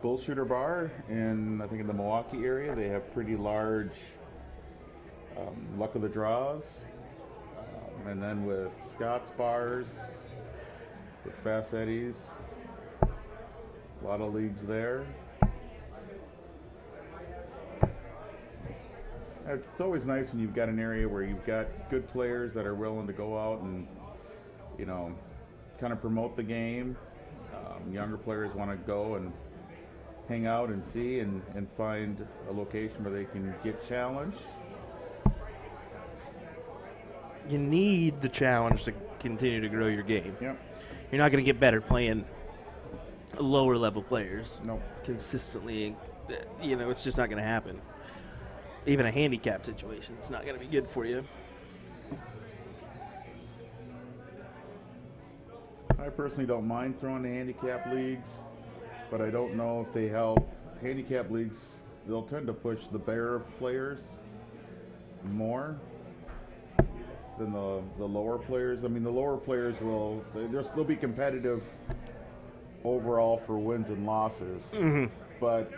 Bullshooter Bar I think in the Milwaukee area. They have pretty large luck of the draws, and then with Scott's Bars, with Fast Eddie's, a lot of leagues there. It's always nice when you've got an area where you've got good players that are willing to go out and, kind of promote the game. Younger players want to go and hang out and see and find a location where they can get challenged. You need the challenge to continue to grow your game. Yep. You're not going to get better playing lower level players consistently. It's just not going to happen. Even a handicap situation, it's not going to be good for you. I personally don't mind throwing the handicap leagues, but I don't know if they help. Handicap leagues, they'll tend to push the better players more than the lower players. I mean, the lower players they'll be competitive overall for wins and losses, but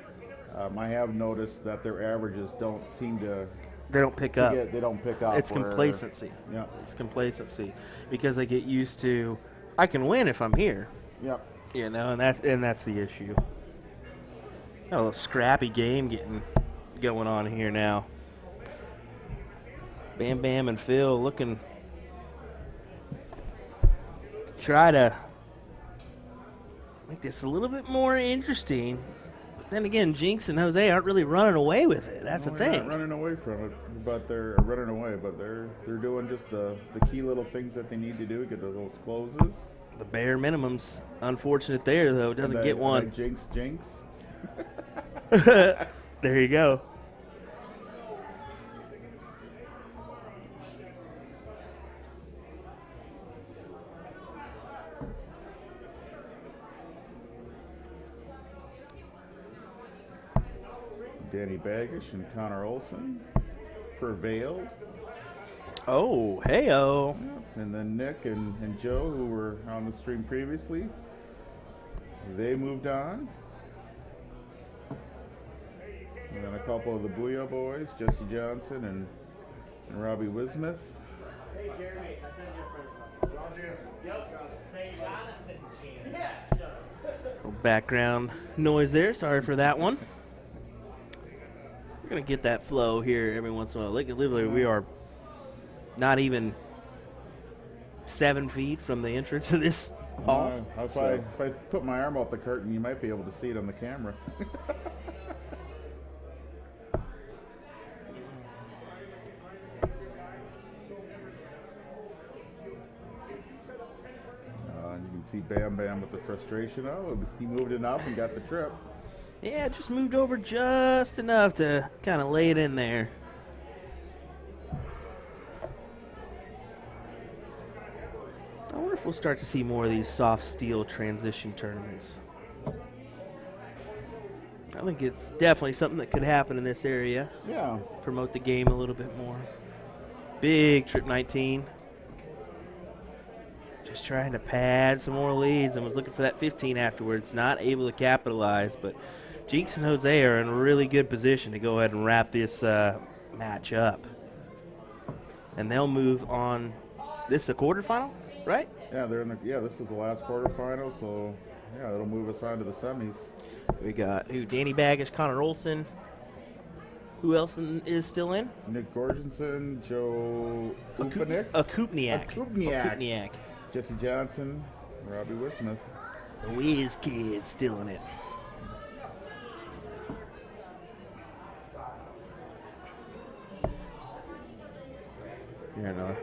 I have noticed that their averages don't seem to. They don't pick up. They don't pick up. It's complacency. Yeah. It's complacency because they get used to, I can win if I'm here. Yep. And that's the issue. Got a little scrappy game going on here now. Bam Bam and Phil looking to try to make this a little bit more interesting. But then again, Jinx and Jose aren't really running away with it. That's the thing. They're not running away from it, but they're doing just the key little things that they need to do to get those closes. The bare minimum's unfortunate there, though. Doesn't get one. Jinx. There you go. Danny Baggish and Connor Olson prevailed. Oh, hey-oh. Yeah. And then Nick and Joe, who were on the stream previously, they moved on. And then a couple of the Booyah boys, Jesse Johnson and Robbie Wismith. Hey, Jeremy, I sent you a friend. John Jansen. Little background noise there. Sorry for that one. We're going to get that flow here every once in a while. Literally, we are not even 7 feet from the entrance of this hall. If I put my arm out the curtain, you might be able to see it on the camera. You can see Bam Bam with the frustration. Oh, he moved it up and got the trip. Yeah, just moved over just enough to kind of lay it in there. I wonder if we'll start to see more of these soft steel transition tournaments. I think it's definitely something that could happen in this area. Yeah. Promote the game a little bit more. Big Trip 19. just trying to pad some more leads and was looking for that 15 afterwards. Not able to capitalize, but Jinx and Jose are in a really good position to go ahead and wrap this match up. And they'll move on. This is the quarterfinal, right? Yeah, this is the last quarterfinal, so yeah, it'll move us on to the semis. We got Danny Baggish, Connor Olson. Who else is still in? Nick Gorgensen, Joe Upanick, Kupniak. Jesse Johnson, Robbie Wismith. The Whiz Kid still in it. Yeah, no.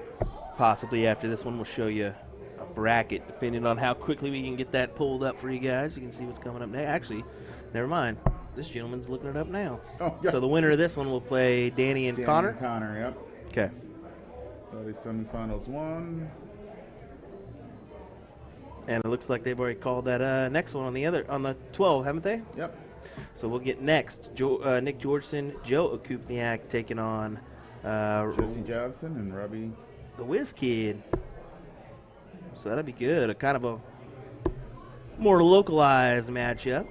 Possibly after this one, we'll show you a bracket, depending on how quickly we can get that pulled up for you guys. You can see what's coming up next. Actually, never mind. This gentleman's looking it up now. Oh, yeah. So the winner of this one will play Danny and Connor? Connor, yep. Okay. So the semifinals 1. And it looks like they've already called that next one on the 12, haven't they? Yep. So we'll get next Nick Georgeson, Joe Okupniak taking on Jesse Johnson and Robbie. The Whiz Kid. So that'll be good. A kind of a more localized matchup.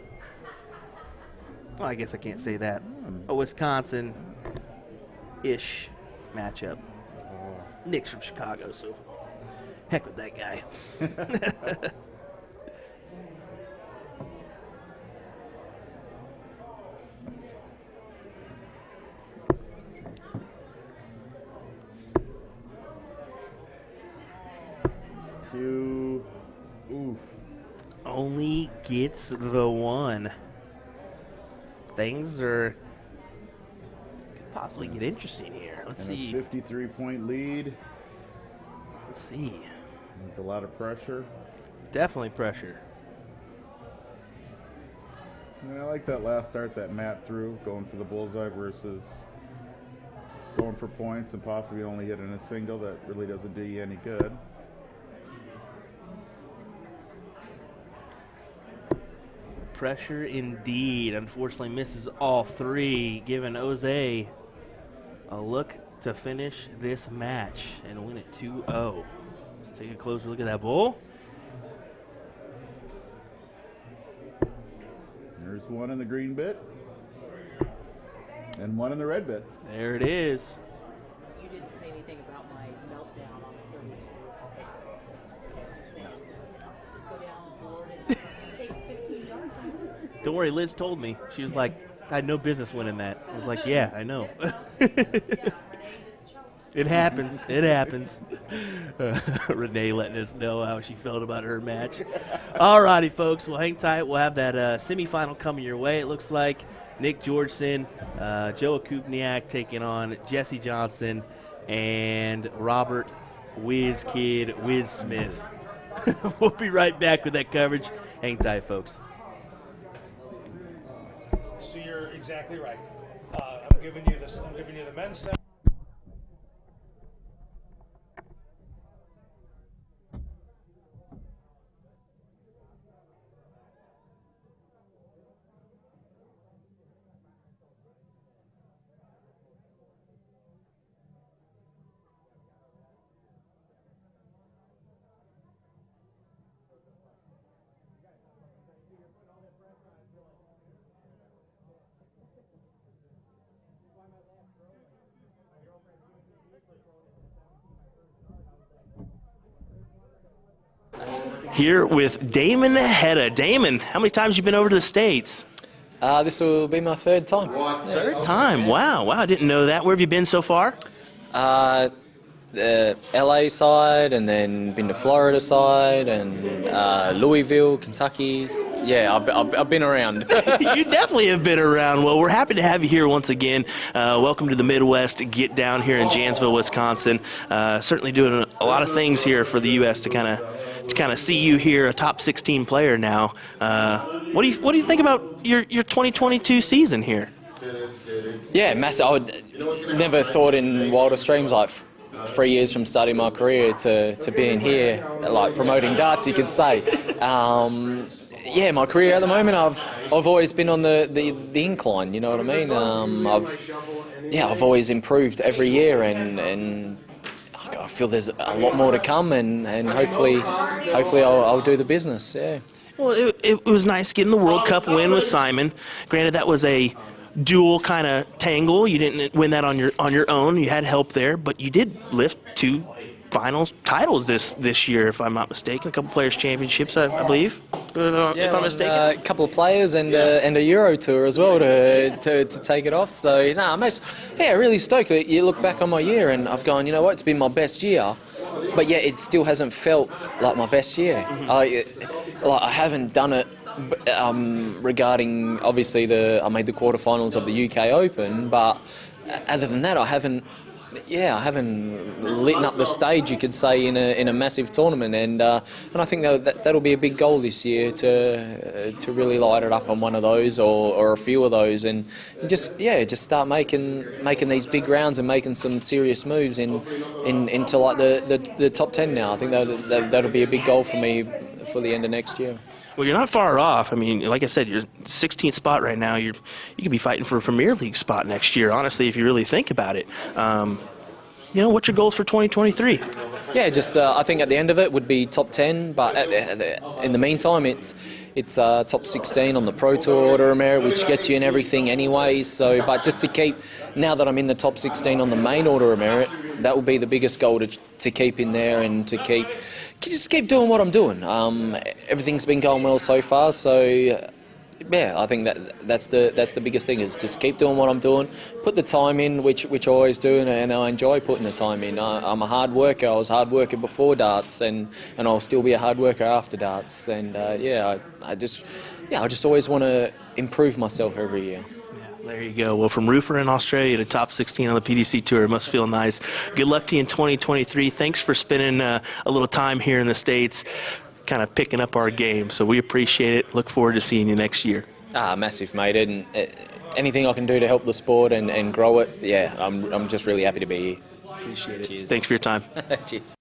Well, I guess I can't say that. A Wisconsin-ish matchup. Nick's from Chicago, so heck with that guy. 2. Oof. Only gets the 1. Things could possibly get interesting here. Let's see. A 53-point lead. Let's see. It's a lot of pressure. Definitely pressure. And I like that last start that Matt threw, going for the bullseye versus going for points and possibly only hitting a single. That really doesn't do you any good. Pressure indeed. Unfortunately misses all 3, giving Jose a look to finish this match and win it 2-0. Let's take a closer look at that bull. There's 1 in the green bit and 1 in the red bit. There it is. You didn't say anything about my meltdown on the 32. Just saying. Just go down the board and take 15 yards and move. Don't worry, Liz told me. She was like, I had no business winning that. I was like, yeah, I know. Yeah, Renee just choked. It happens. It happens. Renee letting us know how she felt about her match. All righty, folks. Well, hang tight. We'll have that semifinal coming your way. It looks like Nick Georgeson, Joe Okupniak taking on Jesse Johnson, and Robert Whiz Kid Whiz Smith. We'll be right back with that coverage. Hang tight, folks. So you're exactly right. I'm giving you the men's set. Here with Damon Heta. Damon, how many times you been over to the States? This will be my 3rd time. Third time. Wow. I didn't know that. Where have you been so far? The LA side, and then been to Florida side, and Louisville, Kentucky. Yeah, I've been around. You definitely have been around. Well, we're happy to have you here once again. Welcome to the Midwest. Get down here in Janesville, Wisconsin. Certainly doing a lot of things here for the U.S. to kind of see you here, a top 16 player now. What do you think about your 2022 season here? Yeah, massive. I would never thought in wildest dreams, like 3 years from starting my career to being here, like promoting darts, you could say. Yeah, my career at the moment, I've always been on the incline. You know what I mean? I've always improved every year, and I feel there's a lot more to come, and hopefully I'll do the business. Yeah. Well, it was nice getting the World Cup win with Simon. Granted, that was a dual kind of tangle. You didn't win that on your own. You had help there, but you did lift 2 finals titles this year, if I'm not mistaken. A couple Players Championships, I believe, if I'm mistaken. A couple of players and a Euro tour as well to take it off. So I'm actually, really stoked. You look back on my year and I've gone, you know what, it's been my best year, but yet it still hasn't felt like my best year. I haven't done it regarding, obviously, I made the quarterfinals of the UK Open, but other than that, I haven't lit up the stage, you could say, in a massive tournament, and I think that'll be a big goal this year to really light it up on one of those or a few of those, and just start making these big rounds and making some serious moves into like the top 10 now. I think that'll be a big goal for me for the end of next year. Well, you're not far off. I mean, like I said, you're 16th spot right now. You could be fighting for a Premier League spot next year, honestly, if you really think about it. What's your goals for 2023? Yeah, just I think at the end of it would be top 10, but in the meantime, it's top 16 on the Pro Tour Order of Merit, which gets you in everything anyway. So, but just to keep, now that I'm in the top 16 on the main Order of Merit, that will be the biggest goal to keep in there and to just keep doing what I'm doing. Everything's been going well so far, so I think that's the biggest thing, is just keep doing what I'm doing, put the time in, which I always do, and I enjoy putting the time in. I'm a hard worker. I was a hard worker before darts, and I'll still be a hard worker after darts. And I just always want to improve myself every year. There you go. Well, from roofer in Australia to top 16 on the PDC Tour, it must feel nice. Good luck to you in 2023. Thanks for spending a little time here in the States, kind of picking up our game. So we appreciate it. Look forward to seeing you next year. Massive, mate. And anything I can do to help the sport and grow it, I'm just really happy to be here. Appreciate it. Cheers. Thanks for your time. Cheers.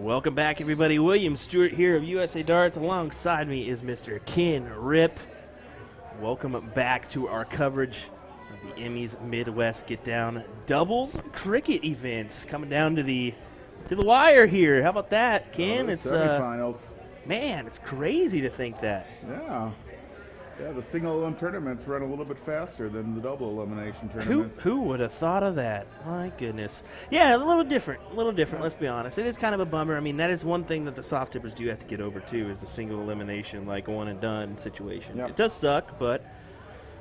Welcome back, everybody. William Stuart here of USA Darts. Alongside me is Mr. Ken Rip. Welcome back to our coverage of the Emmys Midwest Get Down doubles cricket events. Coming down to the wire here. How about that, Ken? It's semifinals. Man, it's crazy to think that. Yeah. Yeah, the single elim tournaments run a little bit faster than the double elimination tournaments. Who would have thought of that? My goodness. Yeah, a little different, let's be honest. It is kind of a bummer. I mean, that is one thing that the soft tippers do have to get over, too, is the single elimination, like one and done situation. Yep. It does suck, but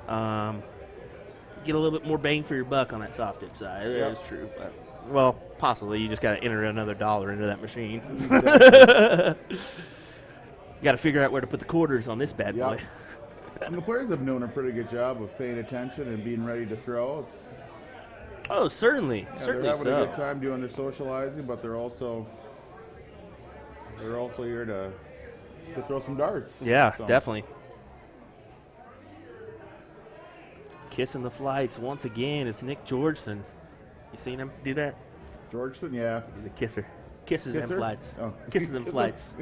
get a little bit more bang for your buck on that soft tip side. That is true. But, well, possibly. You just got to enter another dollar into that machine. Exactly. You got to figure out where to put the quarters on this bad boy. And the players have done a pretty good job of paying attention and being ready to throw. Oh, certainly. Yeah, Certainly they're having so. a good time doing their socializing, but they're also here to throw some darts. Yeah, So, definitely. Kissing the flights once again is Nick Georgeson. You seen him do that? Georgeson, yeah. He's a kisser. Kisses them Kisser? flights. Oh. Kisses them Kiss 'em. flights.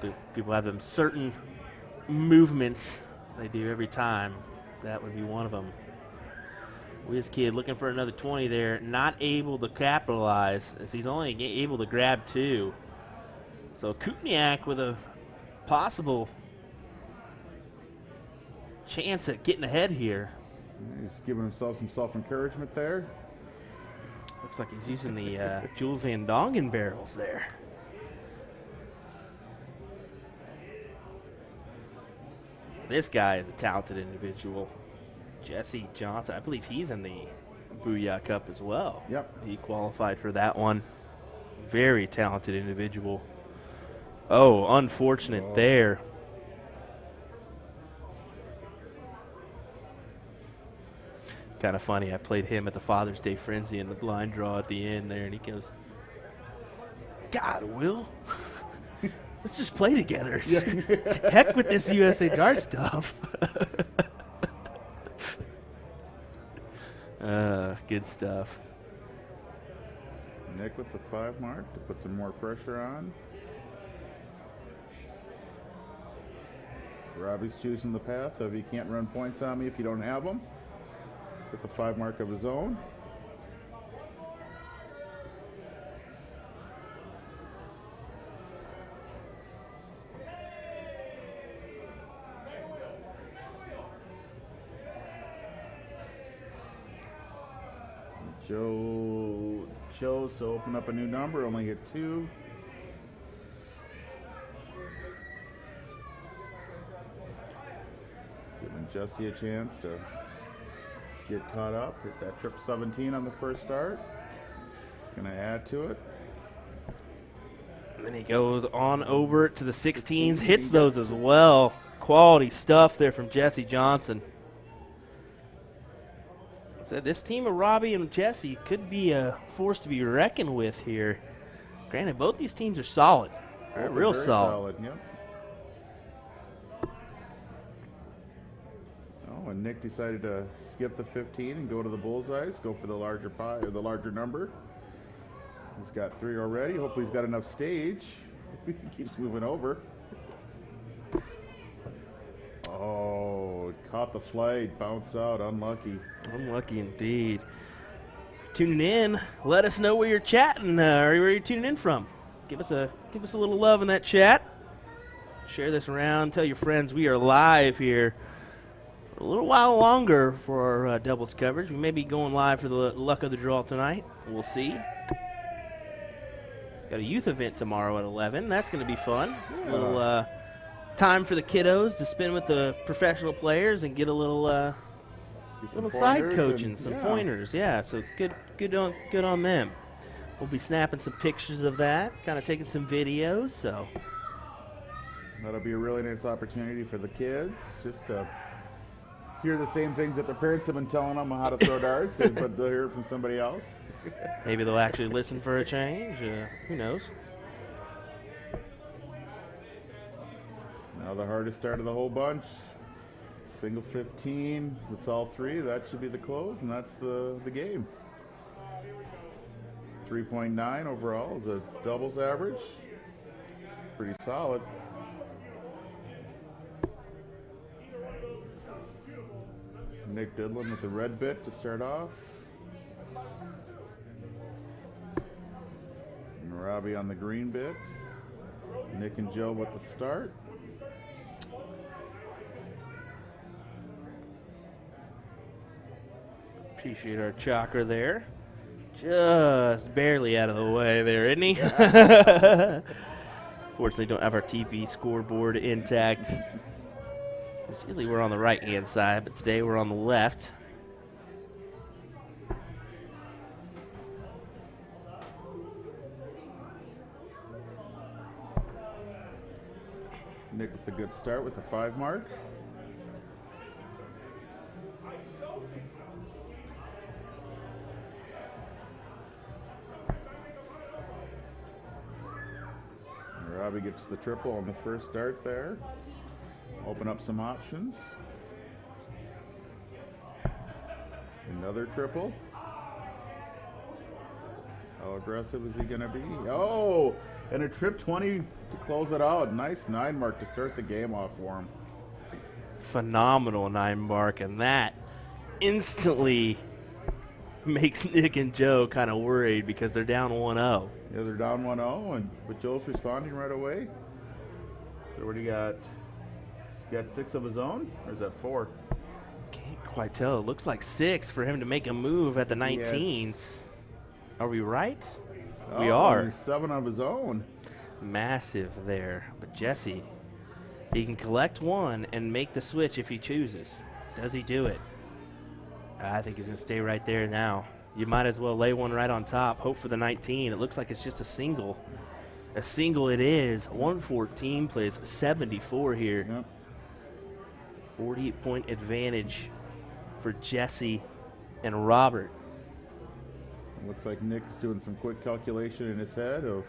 Some people have them certain movements they do every time. That would be one of them. Whiz Kid looking for another 20 there. Not able to capitalize as he's only able to grab 2. So Kutniak with a possible chance at getting ahead here. He's giving himself some self-encouragement there. Looks like he's using the Jules Van Dongen barrels there. This guy is a talented individual. Jesse Johnson, I believe he's in the Booyah Cup as well. Yep. He qualified for that one. Very talented individual. Oh, unfortunate there. It's kind of funny. I played him at the Father's Day Frenzy in the blind draw at the end there, and he goes, God, Will. Let's just play together. Heck with this USA Dart stuff. Good stuff. Nick with the 5 mark to put some more pressure on. Robbie's choosing the path of he can't run points on me if you don't have them. With the 5 mark of his own. Joe chose to open up a new number, only hit 2. Giving Jesse a chance to get caught up. Hit that trip 17 on the first start. It's going to add to it. And then he goes on over to the 16s, hits those as well. Quality stuff there from Jesse Johnson. So this team of Robbie and Jesse could be a force to be reckoned with here. Granted, both these teams are solid. They're real Very solid. Yep. Oh, and Nick decided to skip the 15 and go to the bullseyes, go for the larger pie or the larger number. He's got 3 already. Hopefully he's got enough stage. He keeps moving over. Oh, caught the flight, bounced out, unlucky. Unlucky indeed. Tuning in, let us know where you're chatting or where you're tuning in from. Give us a little love in that chat. Share this around. Tell your friends we are live here for a little while longer for our doubles coverage. We may be going live for the luck of the draw tonight. We'll see. Got a youth event tomorrow at 11. That's going to be fun. A little time for the kiddos to spend with the professional players and get a little side coaching, some pointers. Yeah, so good on them. We'll be snapping some pictures of that, kind of taking some videos. So that'll be a really nice opportunity for the kids just to hear the same things that their parents have been telling them how to throw darts, but they'll hear it from somebody else. Maybe they'll actually listen for a change. Who knows? Now the hardest start of the whole bunch. Single 15. It's all 3. That should be the close, and that's the game. 3.9 overall is a doubles average. Pretty solid. Nick Didlin with the red bit to start off. And Robbie on the green bit. Nick and Joe with the start. Appreciate our chalker there. Just barely out of the way there, isn't he? Fortunately, don't have our TP scoreboard intact. Usually we're on the right-hand side, but today we're on the left. Nick with a good start with a 5 mark. Robbie gets the triple on the first start there. Open up some options. Another triple. How aggressive is he going to be? Oh, and a trip 20 to close it out. Nice 9 mark to start the game off for him. Phenomenal 9 mark, and that instantly makes Nick and Joe kind of worried because they're down 1-0. Yeah, they're down 1-0, but Joe's responding right away. So what do you got? You got 6 of his own, or is that 4? Can't quite tell. It looks like 6 for him to make a move at the 19s. Are we right? We are. 7 of his own. Massive there. But Jesse, he can collect 1 and make the switch if he chooses. Does he do it? I think he's going to stay right there now. You might as well lay 1 right on top. Hope for the 19. It looks like it's just a single. A single it is. 114 plays 74 here. Yep. 40-point advantage for Jesse and Robert. Looks like Nick's doing some quick calculation in his head of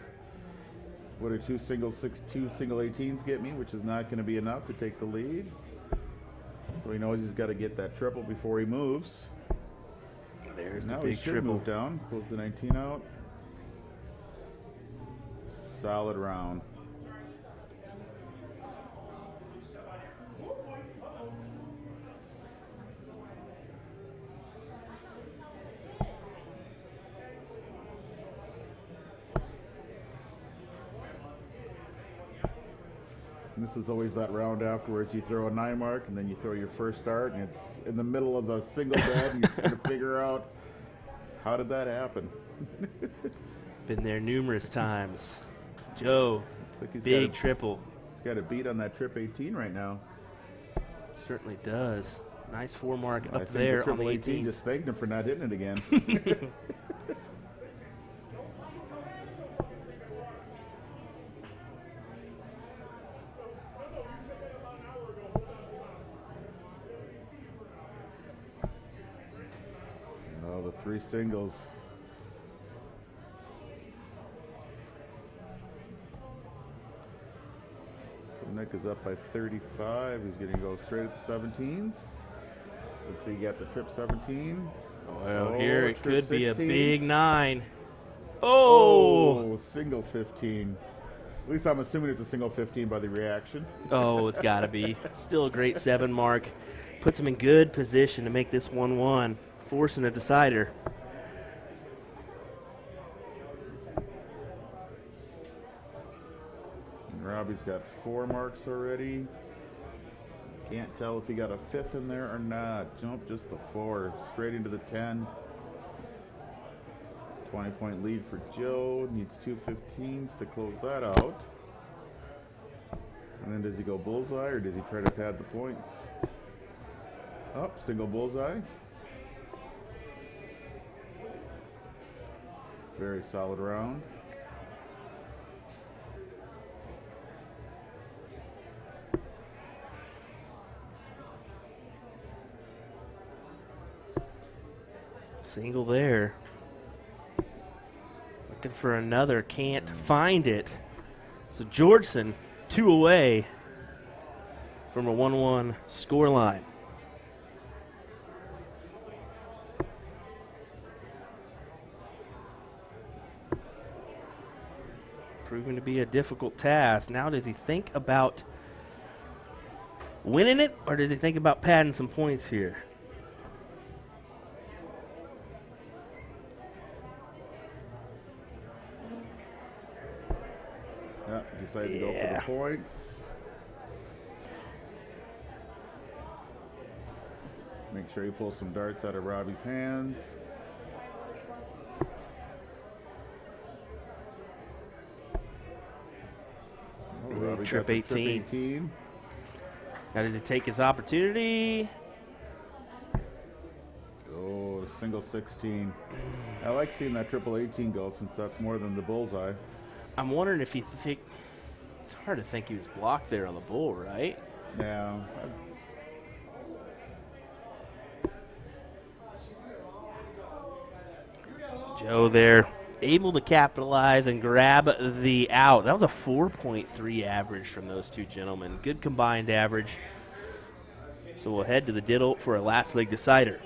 what do 2 single 18s get me, which is not going to be enough to take the lead. So he knows he's got to get that triple before he moves. There's Now the he big should triple. move down, close the 19 out. Solid round. And this is always that round afterwards. You throw a 9 mark, and then you throw your first start, and it's in the middle of the single bed, and you're trying to figure out how did that happen. Been there numerous times. Joe, Looks like big triple. He's got a beat on that trip 18 right now. Certainly does. Nice 4 mark I up think there the on the triple 18 18th. just thanked him for not hitting it again. Oh, the 3 singles. So Nick is up by 35. He's going to go straight at the 17s. Let's see, you got the trip 17. Well, Oh, here it trip could be a 16. big 9. Oh! Single 15. At least I'm assuming it's a single 15 by the reaction. Oh, it's got to be. Still a great 7 mark. Puts him in good position to make this 1-1, forcing a decider. And Robbie's got 4 marks already. Can't tell if he got a 5th in there or not. Jump just the 4. Straight into the 10. 20-point lead for Joe. Needs 2 15s to close that out. And then does he go bullseye or does he try to pad the points? Up, single bullseye. Very solid round. Single there. Looking for another, can't find it. So Georgeson, 2 away from a 1-1 scoreline. proving to be a difficult task. Now does he think about winning it, or does he think about padding some points here? Yeah, decided to go for the points. Make sure he pulls some darts out of Robbie's hands. Oh, Robbie trip got the 18. Now does he take his opportunity? Oh, single 16. I like seeing that triple 18 go since that's more than the bullseye. I'm wondering if you think, it's hard to think he was blocked there on the bull, right? Yeah. Joe there, able to capitalize and grab the out. That was a 4.3 average from those two gentlemen. Good combined average. So we'll head to the diddle for a last leg decider.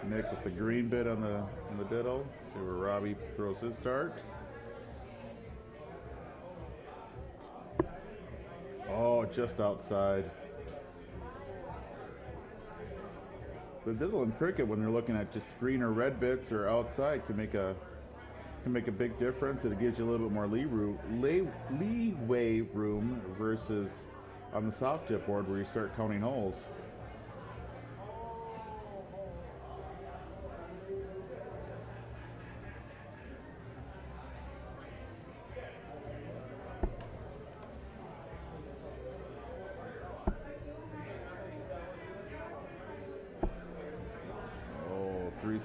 Nick with the green bit on the diddle. See where Robbie throws his dart. Oh, just outside. The diddle in cricket, when they're looking at just green or red bits or outside, can make a big difference. It gives you a little bit more leeway room versus on the soft tip board where you start counting holes.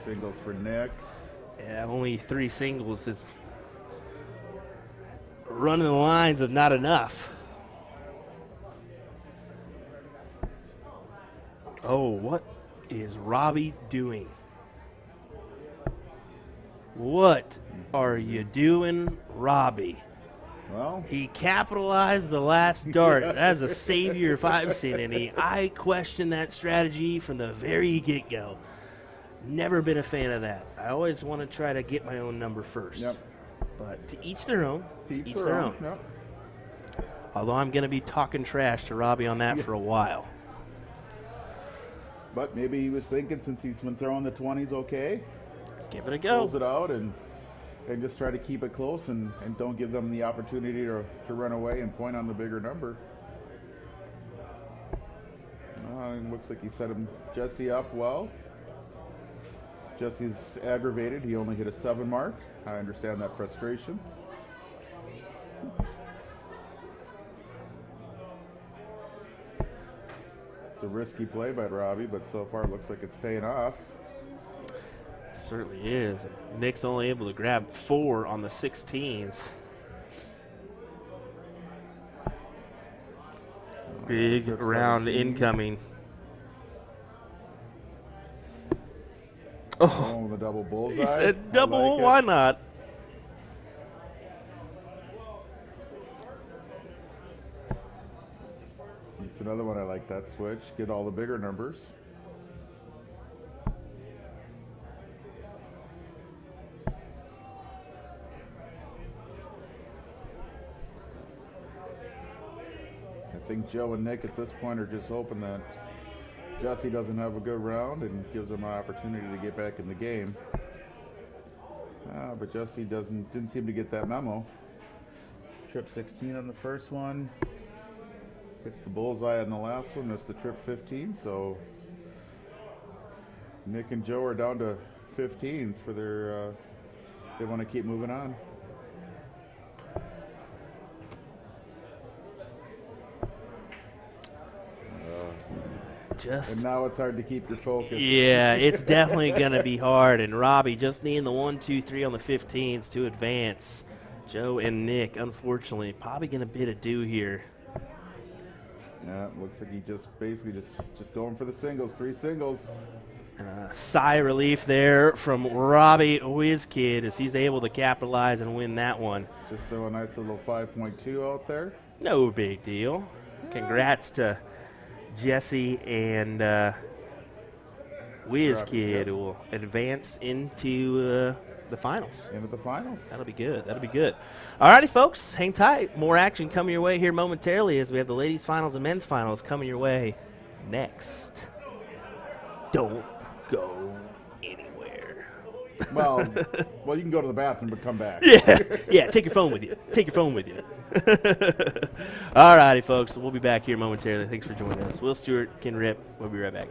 Singles for Nick. Yeah, only 3 singles is running the lines of not enough. Oh, what is Robbie doing? What are you doing, Robbie? Well, he capitalized the last dart. That's a savior if I've seen any. I question that strategy from the very get-go. Never been a fan of that. I always want to try to get my own number first. Yep. But to each their own. Each their own. Yep. Although I'm going to be talking trash to Robbie on that for a while. But maybe he was thinking, since he's been throwing the 20s okay, give it a go. Pulls it out and just try to keep it close and don't give them the opportunity to run away and point on the bigger number. It looks like he set Jesse up well. Jesse's aggravated. He only hit a 7 mark. I understand that frustration. It's a risky play by Robbie, but so far it looks like it's paying off. Certainly is. Nick's only able to grab 4 on the 16s. Big round incoming. Oh, the double bullseye. He said double, why not? It's another one I like, that switch. Get all the bigger numbers. I think Joe and Nick at this point are just hoping that Jesse doesn't have a good round and gives them an opportunity to get back in the game. But Jesse didn't seem to get that memo. Trip 16 on the first one. Hit the bullseye on the last one. Missed the trip 15. So Nick and Joe are down to 15s for their. They want to keep moving on. And now it's hard to keep your focus. Yeah, it's definitely going to be hard. And Robbie just needing the 1, 2, 3 on the 15s to advance. Joe and Nick, unfortunately, probably going to bid adieu here. Yeah, it looks like he just basically just going for the singles, 3 singles. And a sigh of relief there from Robbie WizKid as he's able to capitalize and win that one. Just throw a nice little 5.2 out there. No big deal. Congrats to Jesse and Whiz Kid will advance into the finals. Into the finals. That'll be good. That'll be good. All righty, folks. Hang tight. More action coming your way here momentarily as we have the ladies' finals and men's finals coming your way next. Don't go anywhere. Well, you can go to the bathroom but come back. Yeah. Take your phone with you. Take your phone with you. All righty, folks. We'll be back here momentarily. Thanks for joining us. Will, Stuart, Ken Rip. We'll be right back.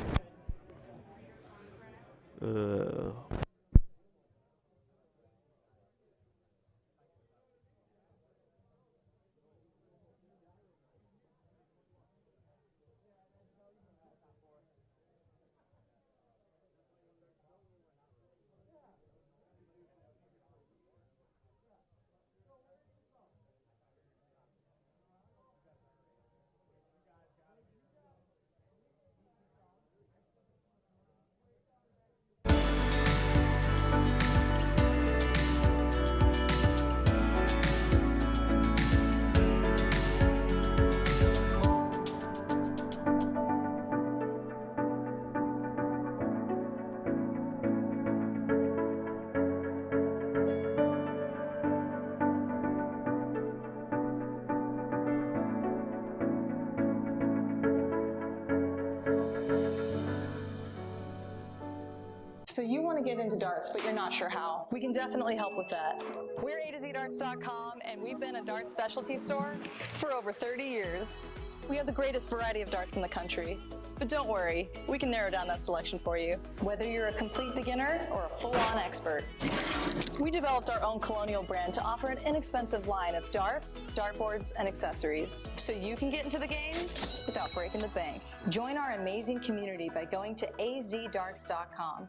So you want to get into darts, but you're not sure how. We can definitely help with that. We're AtoZdarts.com, and we've been a darts specialty store for over 30 years. We have the greatest variety of darts in the country. But don't worry, we can narrow down that selection for you, whether you're a complete beginner or a full-on expert. We developed our own Colonial brand to offer an inexpensive line of darts, dartboards, and accessories, so you can get into the game without breaking the bank. Join our amazing community by going to AZdarts.com.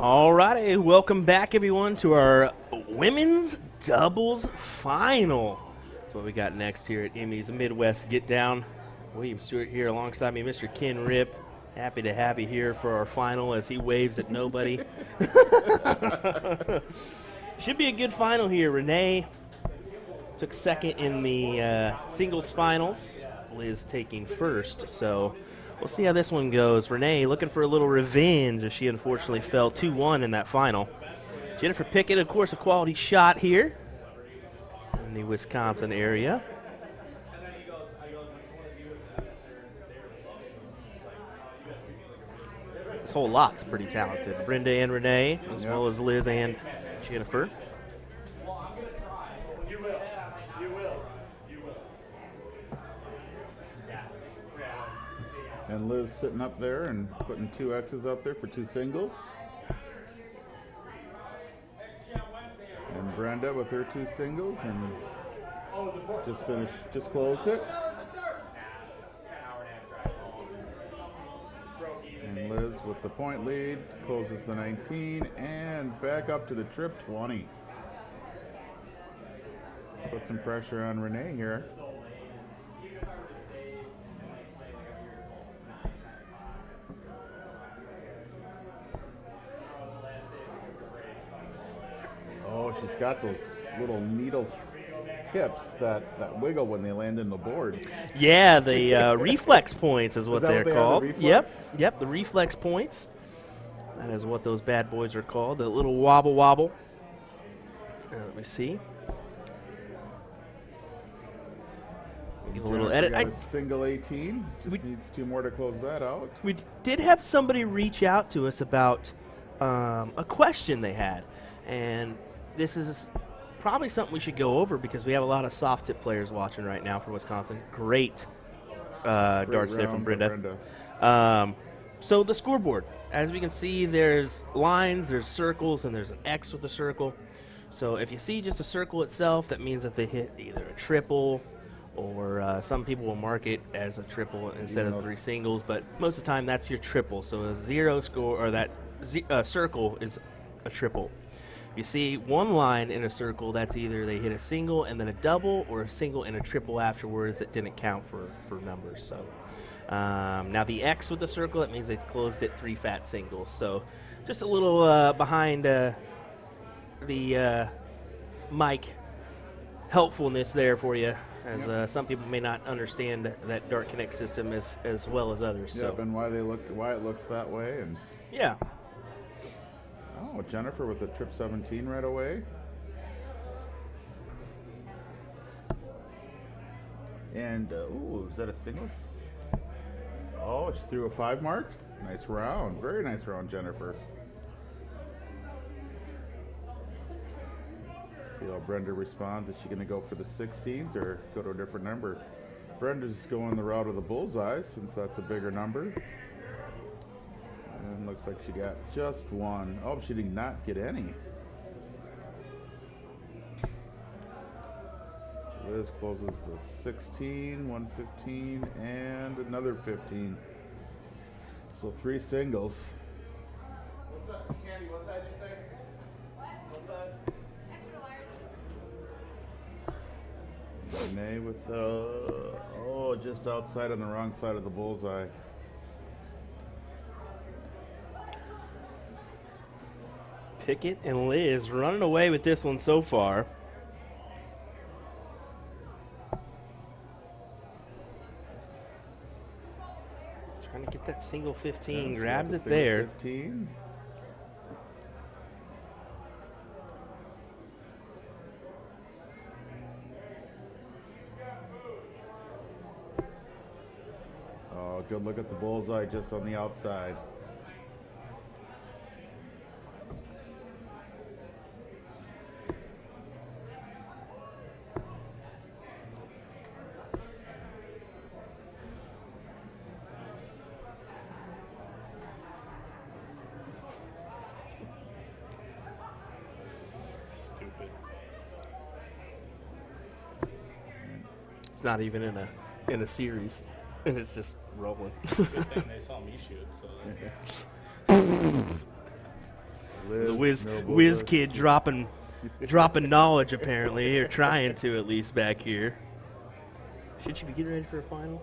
All righty, welcome back everyone to our women's doubles final. That's what we got next here at Emmy's Midwest Get Down. William Stuart here alongside me, Mr. Ken Rip. Happy to have you here for our final as he waves at nobody. Should be a good final here. Renee took second in the singles finals. Liz taking first, so we'll see how this one goes. Renee looking for a little revenge as she unfortunately fell 2-1 in that final. Jennifer Pickett, of course, a quality shot here in the Wisconsin area. This whole lot's pretty talented. Brenda and Renee, as well as Liz and Jennifer. And Liz sitting up there and putting 2 X's up there for 2 singles. And Brenda with her 2 singles and just closed it. And Liz with the point lead closes the 19 and back up to the trip 20. Put some pressure on Renee here. Oh, she's got those little needle tips that wiggle when they land in the board. Yeah, the reflex points is what they're called. The Yep, the reflex points. That is what those bad boys are called, the little wobble wobble. Let me see. Give a little edit. A single 18. Just needs 2 more to close that out. We did have somebody reach out to us about a question they had, and this is probably something we should go over because we have a lot of soft tip players watching right now from Wisconsin. Great darts there from Brenda. So the scoreboard, as we can see, there's lines, there's circles, and there's an X with a circle. So if you see just a circle itself, that means that they hit either a triple, or some people will mark it as a triple instead of 3 singles, but most of the time that's your triple. So a 0 score, or that circle is a triple. If you see one line in a circle, that's either they hit a single and then a double, or a single and a triple afterwards that didn't count for numbers. So now the X with the circle, that means they closed it 3 fat singles. So just a little behind the mic helpfulness there for you, as some people may not understand that Dart Connect system as well as others. Yep, and why it looks that way. And yeah. Oh, Jennifer with a trip 17 right away. And ooh, is that a singles? Oh, she threw a 5 mark. Nice round, very nice round, Jennifer. See how Brenda responds. Is she going to go for the 16s or go to a different number? Brenda's going the route of the bullseye since that's a bigger number. And looks like she got just 1. Oh, she did not get any. Liz closes the 16, 115, and another 15. So 3 singles. What's up, Candy? What size did you say? What size? Renee with, oh, just outside on the wrong side of the bullseye. Pickett and Liz running away with this one so far. Trying to get that single 15, grabs it there. 15. Oh, good look at the bullseye just on the outside. It's not even in a series, and it's just rolling. Good thing they saw me shoot, so that's good. The Liz, whiz kid dropping knowledge apparently, or trying to at least back here. Should she be getting ready for a final?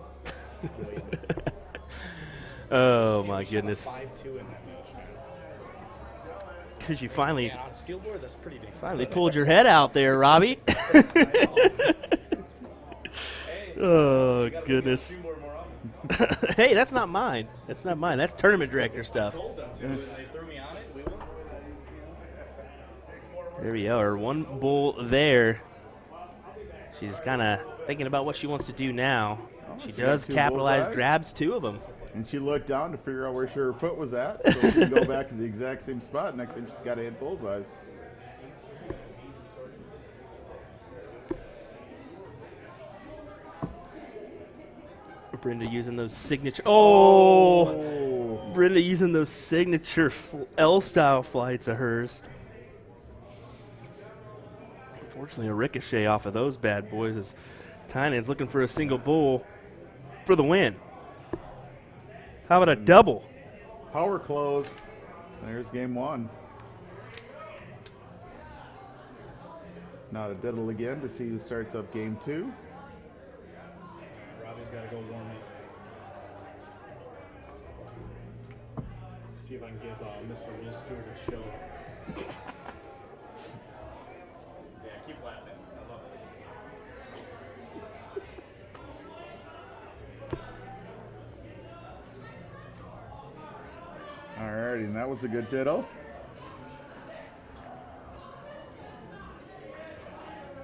Oh my goodness. 5-2 in that match, man. Because you finally And on steel board, that's pretty big. finally pulled your head out there, Robbie. Oh goodness. Hey, that's not mine. That's not mine. That's tournament director stuff. They threw me on it. We won. There we are. One bull there. She's kind of thinking about what she wants to do now. She does got 2 capitalize, bullseyes. grabs 2 of them. And she looked down to figure out where her foot was at, so she can go back to the exact same spot. Next time she's got to hit bullseyes. Brenda using those signature. Oh! Brenda using those signature L-style flights of hers. Unfortunately, a ricochet off of those bad boys as Tynan's looking for a single bull for the win. How about a double? Power close. There's game 1. Now to diddle again to see who starts up game 2. Robbie's got to go warm up. See if I can get Mr. Will Stuart a show. Yeah, keep laughing. I love this. Alrighty, and that was a good diddle.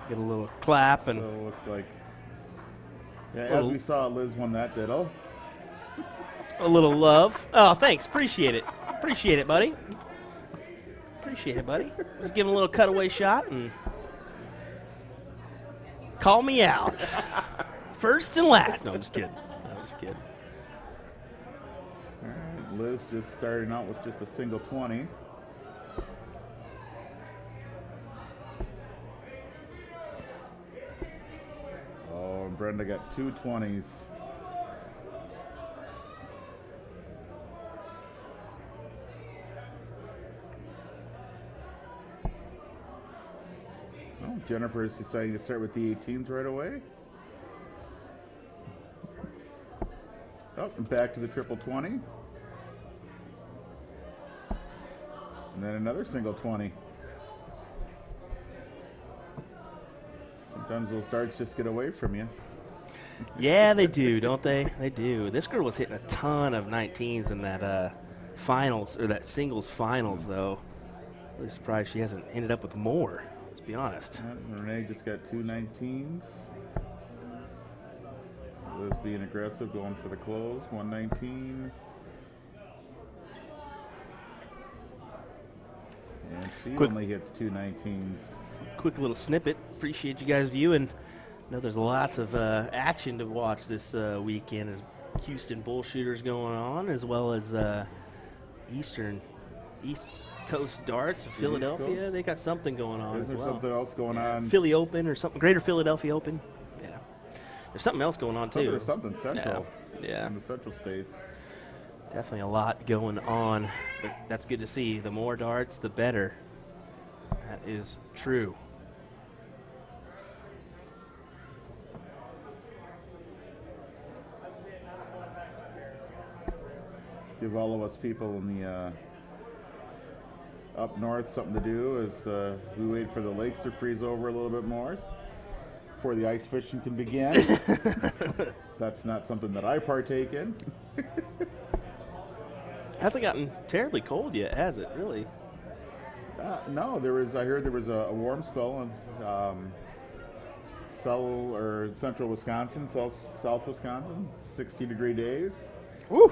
Get a little clap and So it looks like, yeah, as we saw, Liz won that diddle. a little love. Oh, thanks. Appreciate it. Appreciate it, buddy. Appreciate it, buddy. Just give him a little cutaway shot and call me out. First and last. No, I'm just kidding. I'm just kidding. All right, Liz just starting out with just a single 20. Oh, and Brenda got 2 20s. Oh, Jennifer is deciding to start with the 18s right away. Oh, and back to the triple 20. And then another single 20. Sometimes those darts just get away from you. Yeah, they do, don't they? They do. This girl was hitting a ton of 19s in that finals, or that singles finals, though. Really surprised she hasn't ended up with more, let's be honest. Renee just got 2 19s. Liz being aggressive, going for the close. 119. And she only hits 2 19s. Quick little snippet. Appreciate you guys viewing. I know there's lots of action to watch this weekend as Houston bull shooters going on, as well as East Coast darts of Philadelphia. Coast? They got something going on Is as there well. something else going on? Philly Open or something. Greater Philadelphia Open. Yeah. There's something else going on Oh, too. there's something central. Yeah. In the central states. Definitely a lot going on, but that's good to see. The more darts, the better. That is true. Give all of us people in the up north something to do as we wait for the lakes to freeze over a little bit more before the ice fishing can begin. That's not something that I partake in. Hasn't gotten terribly cold yet, has it? Really? No, I heard there was a warm spell in central Wisconsin, south Wisconsin, 60-degree days. Woo!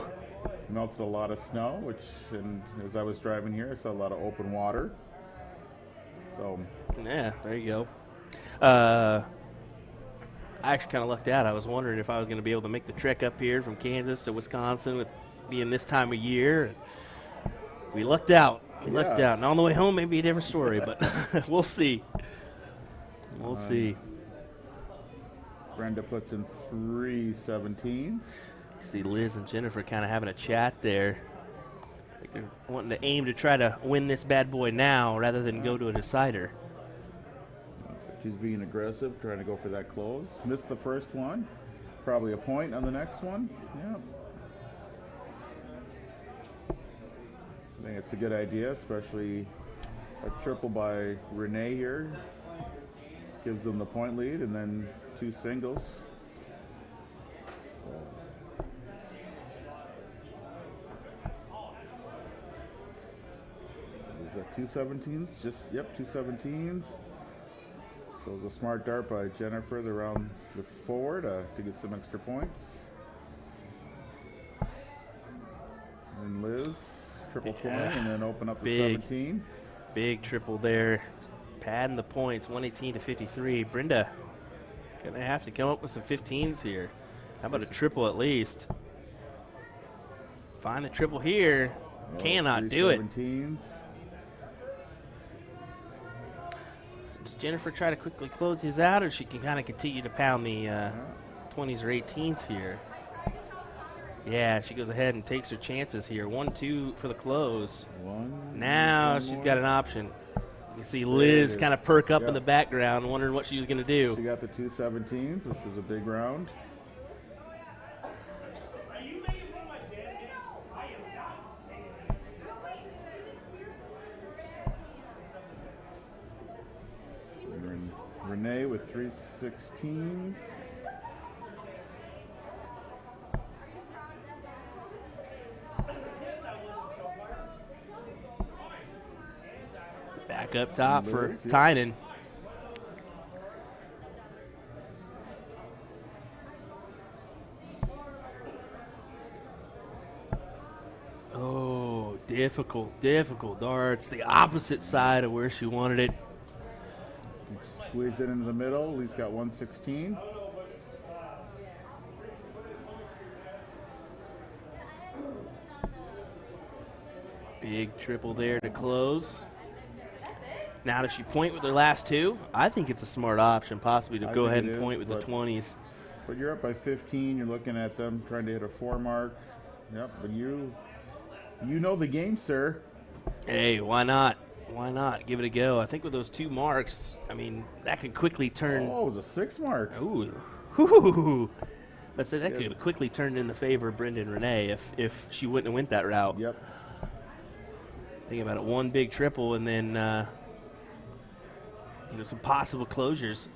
Melted a lot of snow, and as I was driving here, I saw a lot of open water. So Yeah, there you go. I actually kind of lucked out. I was wondering if I was going to be able to make the trek up here from Kansas to Wisconsin with being this time of year. We lucked out. We lucked out. And on the way home, maybe a different story, but we'll see. We'll see. Brenda puts in 3 17s. See Liz and Jennifer kind of having a chat there. They're wanting to aim to try to win this bad boy now rather than go to a decider. She's being aggressive, trying to go for that close. Missed the first one. Probably a point on the next one. Yeah. I think it's a good idea, especially a triple by Renee here. Gives them the point lead, and then 2 singles. Is that 2 17s? Yep, 2 17s. So it was a smart dart by Jennifer around the forward to get some extra points. And Liz, triple 20, and then open up the 17. Big triple there. Padding the points, 118 to 53. Brenda gonna have to come up with some 15s here. How about a triple at least? Find the triple here. Cannot do it. 17s. Does Jennifer try to quickly close these out, or she can kind of continue to pound the 20s or 18s here? Yeah, she goes ahead and takes her chances here. 1-2 for the close. Now she's got an option. You see Liz kind of perk up in the background, wondering what she was going to do. She got the 2 17s, which was a big round. Renee with 3 16s. Back up top for Tynan. Oh, difficult darts. The opposite side of where she wanted it. Squeezed it into the middle. He's got 116. Big triple there to close. Now does she point with her last 2? I think it's a smart option, possibly to go ahead and point with the 20s. But you're up by 15. You're looking at them trying to hit a 4 mark. Yep, but you know the game, sir. Hey, why not? Why not? Give it a go. I think with those 2 marks, I mean, that could quickly turn. Oh, it was a 6 mark. Ooh. Let's say that could quickly turn in the favor of Brenda and Renee if she wouldn't have went that route. Yep. Think about it, 1 big triple and then some possible closures.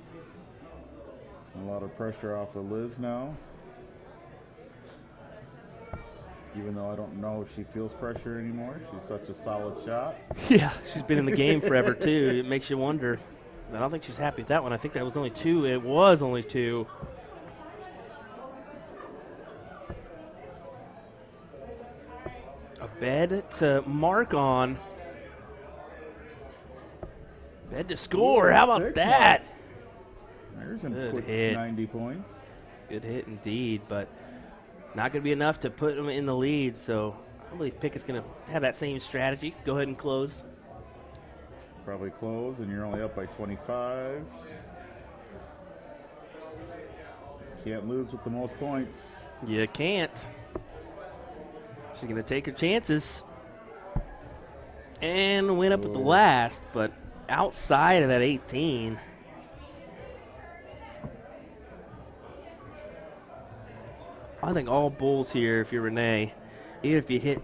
A lot of pressure off of Liz now. Even though I don't know if she feels pressure anymore. She's such a solid shot. Yeah, she's been in the game forever, too. It makes you wonder. I don't think she's happy with that one. I think that was only 2. It was only 2. A bed to mark on. Bed to score. How about that? There's a Good quick hit. 90 points. Good hit indeed, but not going to be enough to put them in the lead, so I believe Pickett's going to have that same strategy. Go ahead and close. Probably close, and you're only up by 25. Can't lose with the most points. You can't. She's going to take her chances and win up at the last, but outside of that 18. I think all bulls here, if you're Renee, even if you hit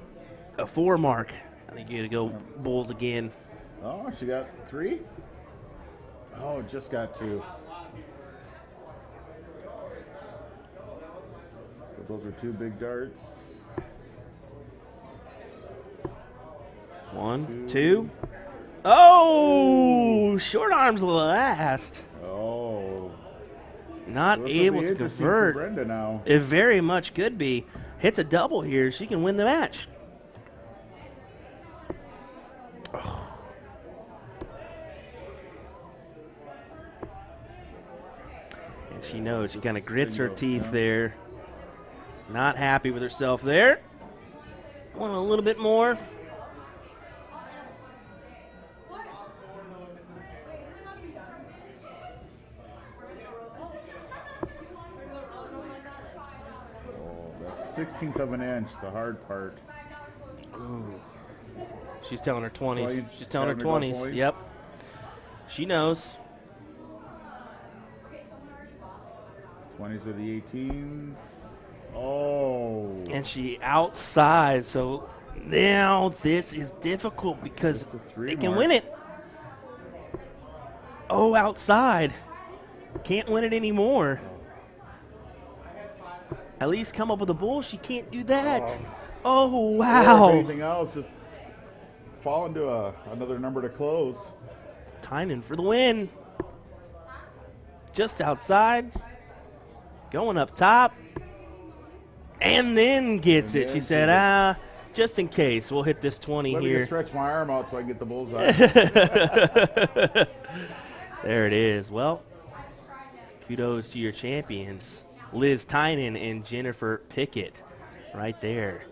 a 4 mark, I think you got to go bulls again. Oh, she got 3? Oh, just got 2. But those are 2 big darts. 1, 2. Oh, short arms last. Oh. Not So able to convert. Brenda now. It very much could be. Hits a double here. She can win the match. Oh. And she knows. She kind of grits her teeth there. Not happy with herself there. Want a little bit more. Oh, that's 1/16 of an inch, the hard part. Ooh. She's telling her 20s. 20s, She's telling her having to go 20s. points. Yep. She knows. 20s are the 18s. Oh. And she outside. So now this is difficult because Just a 3 they can mark. win it. Oh, outside. Can't win it anymore. At least come up with a bull. She can't do that. Oh, Or if wow. anything else, just fall into another number to close. Tynan for the win. Just outside. Going up top. And then gets And it. She then said, just in case, we'll hit this 20 Let me here. just stretch my arm out so I can get the bullseye. There it is. Well, kudos to your champions, Liz Tynan and Jennifer Pickett, right there.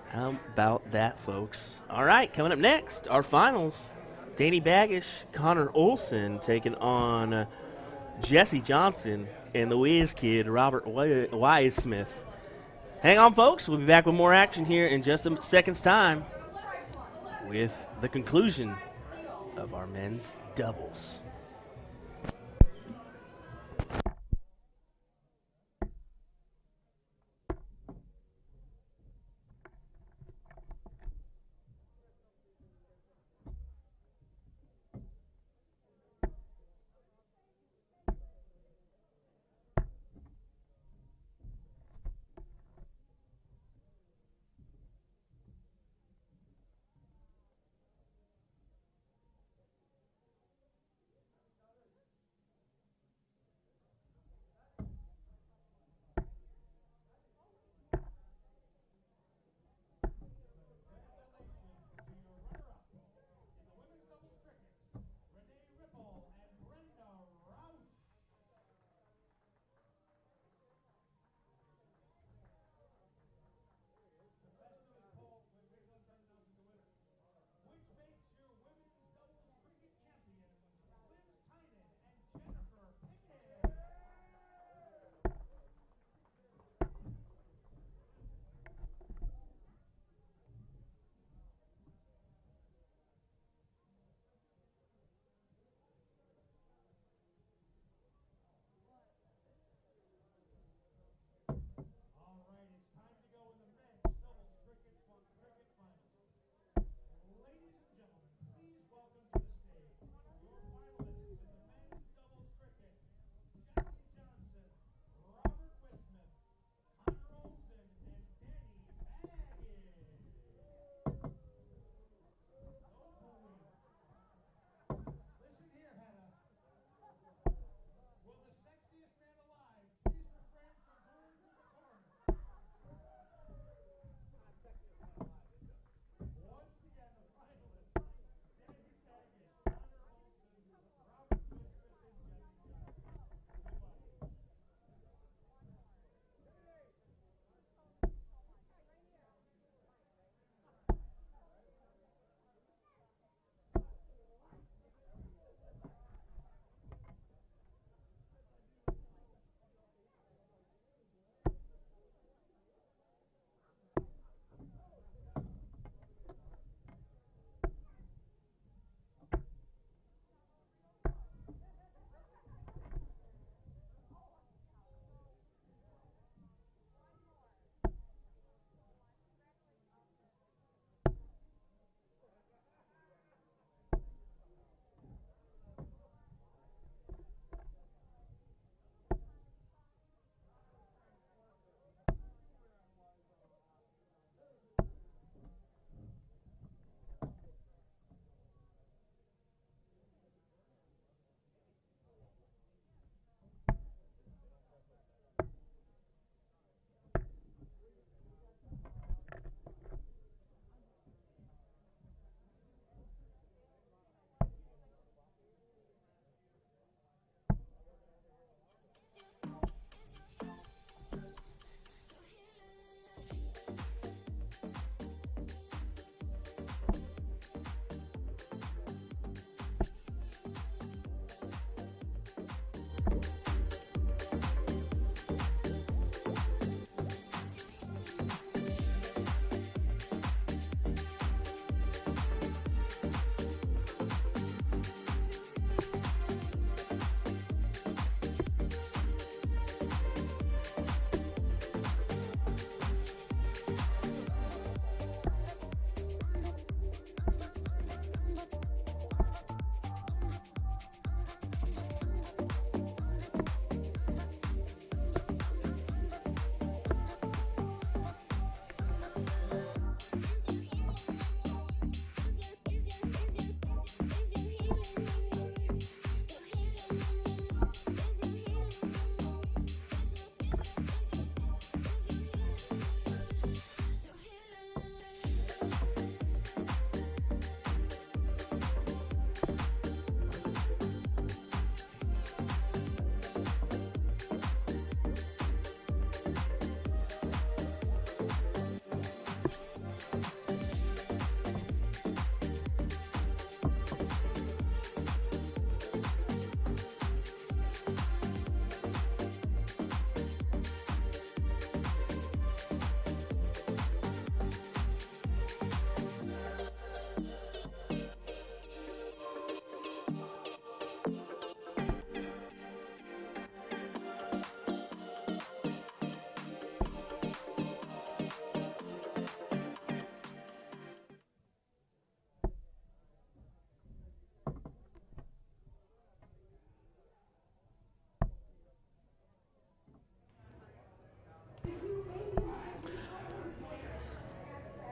How about that, folks? All right, coming up next, our finals. Danny Baggish, Connor Olson taking on Jesse Johnson and the Whiz Kid, Robert Wiseman. Hang on, folks. We'll be back with more action here in just a second's time with the conclusion of our men's doubles.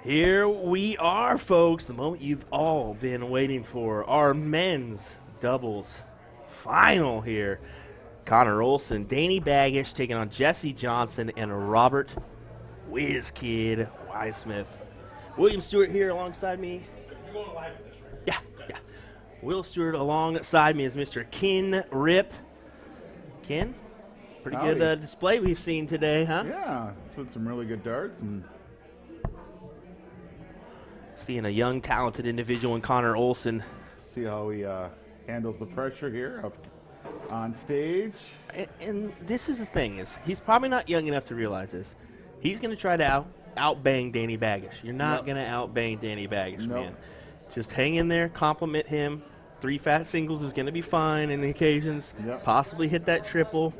Here we are, folks. The moment you've all been waiting for. Our men's doubles final here. Connor Olson, Danny Baggish taking on Jesse Johnson and Robert WizKid Weissmith. William Stuart here alongside me. You're going live with this, right? Yeah. Will Stuart alongside me is Mr. Ken Rip. Ken, pretty Howdy. good display we've seen today, huh? Yeah, it's been some really good darts. And Seeing a young, talented individual in Connor Olson. see how he handles the pressure here on stage. And this is the thing, is he's probably not young enough to realize this. He's going to try to outbang Danny Baggish. You're not going to outbang Danny Baggish, man. Just hang in there, compliment him. 3 fat singles is going to be fine in the occasions. Possibly hit that triple.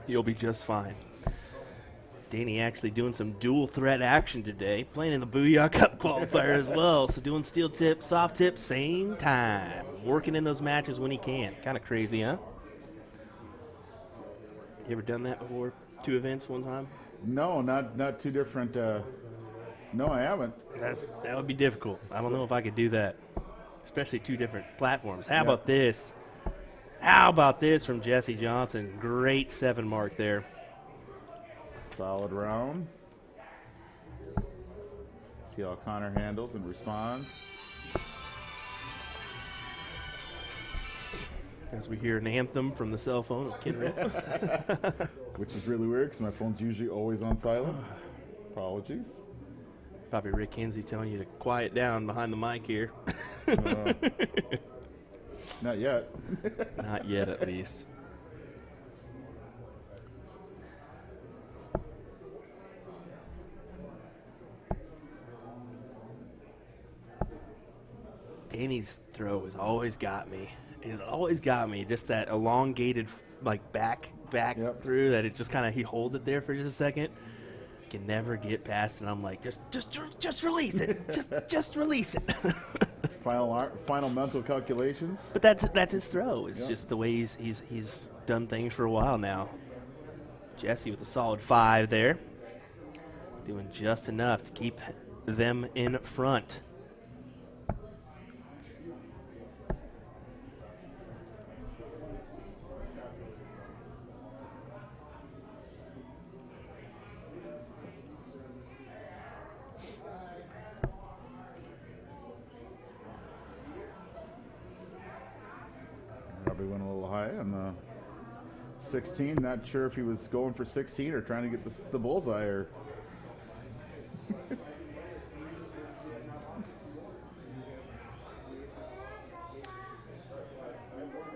You'll be just fine. Danny actually doing some dual threat action today, playing in the Booyah Cup qualifier as well. So doing steel tip, soft tip, same time. Working in those matches when he can. Kind of crazy, huh? You ever done that before? 2 events one time? No, not too different. No, I haven't. That would be difficult. I don't know if I could do that, especially 2 different platforms. How about this? How about this from Jesse Johnson? Great 7 mark there. Solid round. See how Connor handles and responds. As we hear an anthem from the cell phone of Ken Rip. Which is really weird because my phone's usually always on silent. Apologies. Probably Rick Kinsey telling you to quiet down behind the mic here. Not yet. Not yet, at least. Danny's throw has always got me. He's always got me. Just that elongated, like back through that. It just kind of, he holds it there for just a second. Can never get past it. I'm like, just release it. just release it. Final mental calculations. But that's his throw. It's just the way he's done things for a while now. Jesse with a solid 5 there, doing just enough to keep them in front. Probably went a little high on the 16. Not sure if he was going for 16 or trying to get the bullseye. Or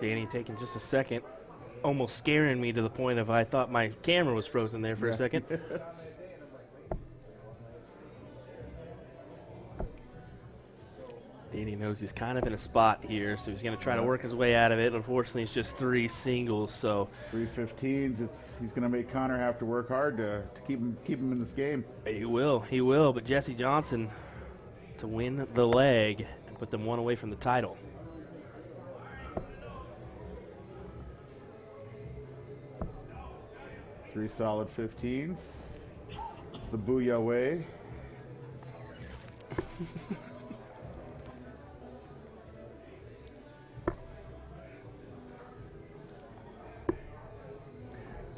Danny taking just a second, almost scaring me to the point of I thought my camera was frozen there for a second. Danny knows he's kind of in a spot here, so he's going to try to work his way out of it. Unfortunately, it's just 3 singles, so 3 15s. He's going to make Connor have to work hard to keep him in this game. He will. But Jesse Johnson to win the leg and put them 1 away from the title. Three solid 15s. The Booyah way.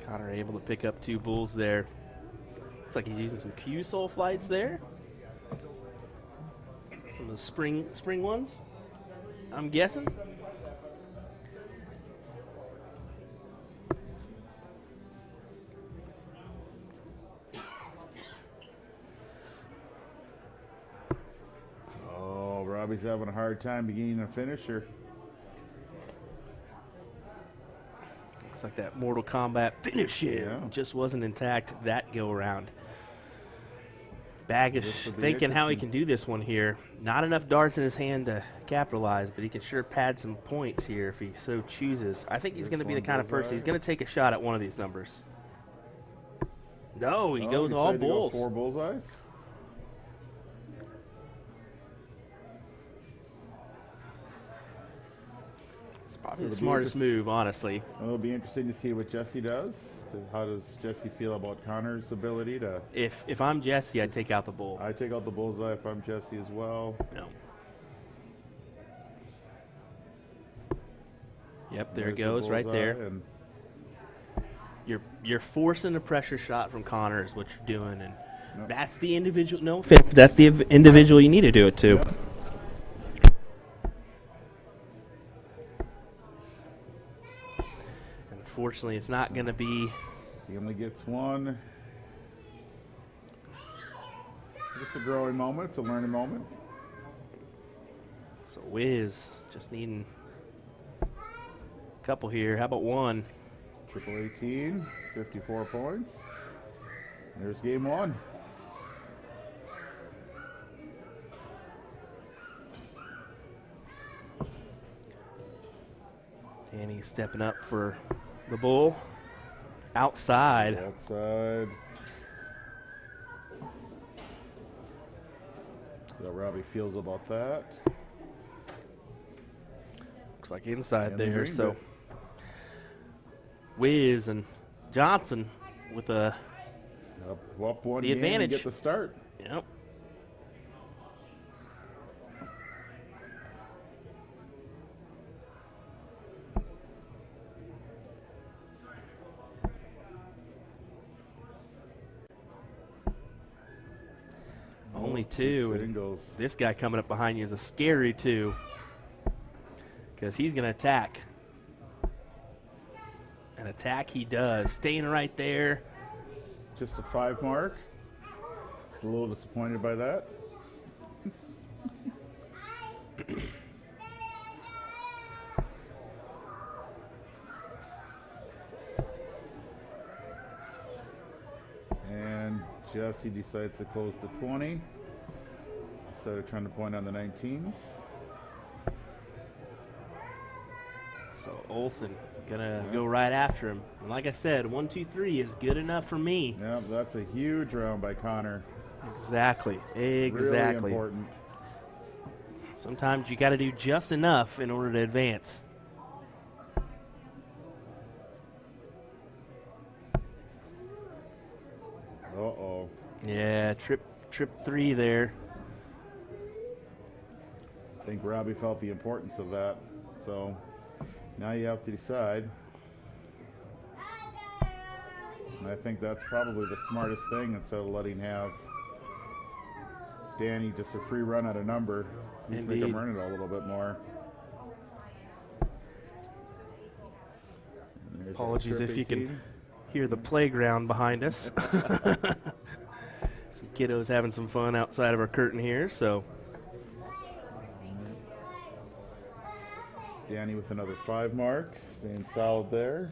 Connor able to pick up 2 bulls there. Looks like he's using some Q-Soul flights there. Some of the spring ones, I'm guessing. Oh, Robbie's having a hard time beginning a finisher. Looks like that Mortal Kombat finish just wasn't intact that go around. Baggish thinking how he can do this one here. Not enough darts in his hand to capitalize, but he can sure pad some points here if he so chooses. I think he's going to be the kind of person, he's going to take a shot at one of these numbers. No, he goes all bulls. 4 bullseyes. It's probably the smartest move, honestly. It'll be interesting to see what Jesse does. How does Jesse feel about Connor's ability to? If I'm Jesse, I'd take out the bull. I take out the bullseye if I'm Jesse as well. No. Yep, there it There's goes, the right there. bullseye, and You're forcing a pressure shot from Connor is what you're doing, and Yep. that's the individual. No offense, that's the individual you need to do it to. Yep. Unfortunately, it's not going to be. He only gets one. It's a growing moment. It's a learning moment. So Wiz just needing a couple here. How about one? Triple 18, 54 points. There's game one. Danny stepping up for the bull. Outside. Outside. See how Robbie feels about that. Looks like inside And the there. green So bit. Wiz and Johnson with a. Up one The game and advantage. get the start. Yep. Only two. And Singles. this guy coming up behind you is a scary two. Because he's going to attack. An attack he does. Staying right there. Just a 5 mark. He's a little disappointed by that. And Jesse decides to close the 20 instead of trying to point on the 19s. So Olsen gonna go right after him. And like I said, 1, 2, 3 is good enough for me. Yeah, that's a huge round by Connor. Exactly. Really Exactly. important. Sometimes you got to do just enough in order to advance. Uh-oh. Yeah, trip 3 there. I think Robbie felt the importance of that. So now you have to decide. And I think that's probably the smartest thing instead of letting have Danny just a free run at a number. Just make him Indeed. earn it a little bit more. And there's that Apologies trip if you 18. can hear the playground behind us. Some kiddos having some fun outside of our curtain here, so Danny with another 5 mark, staying solid there.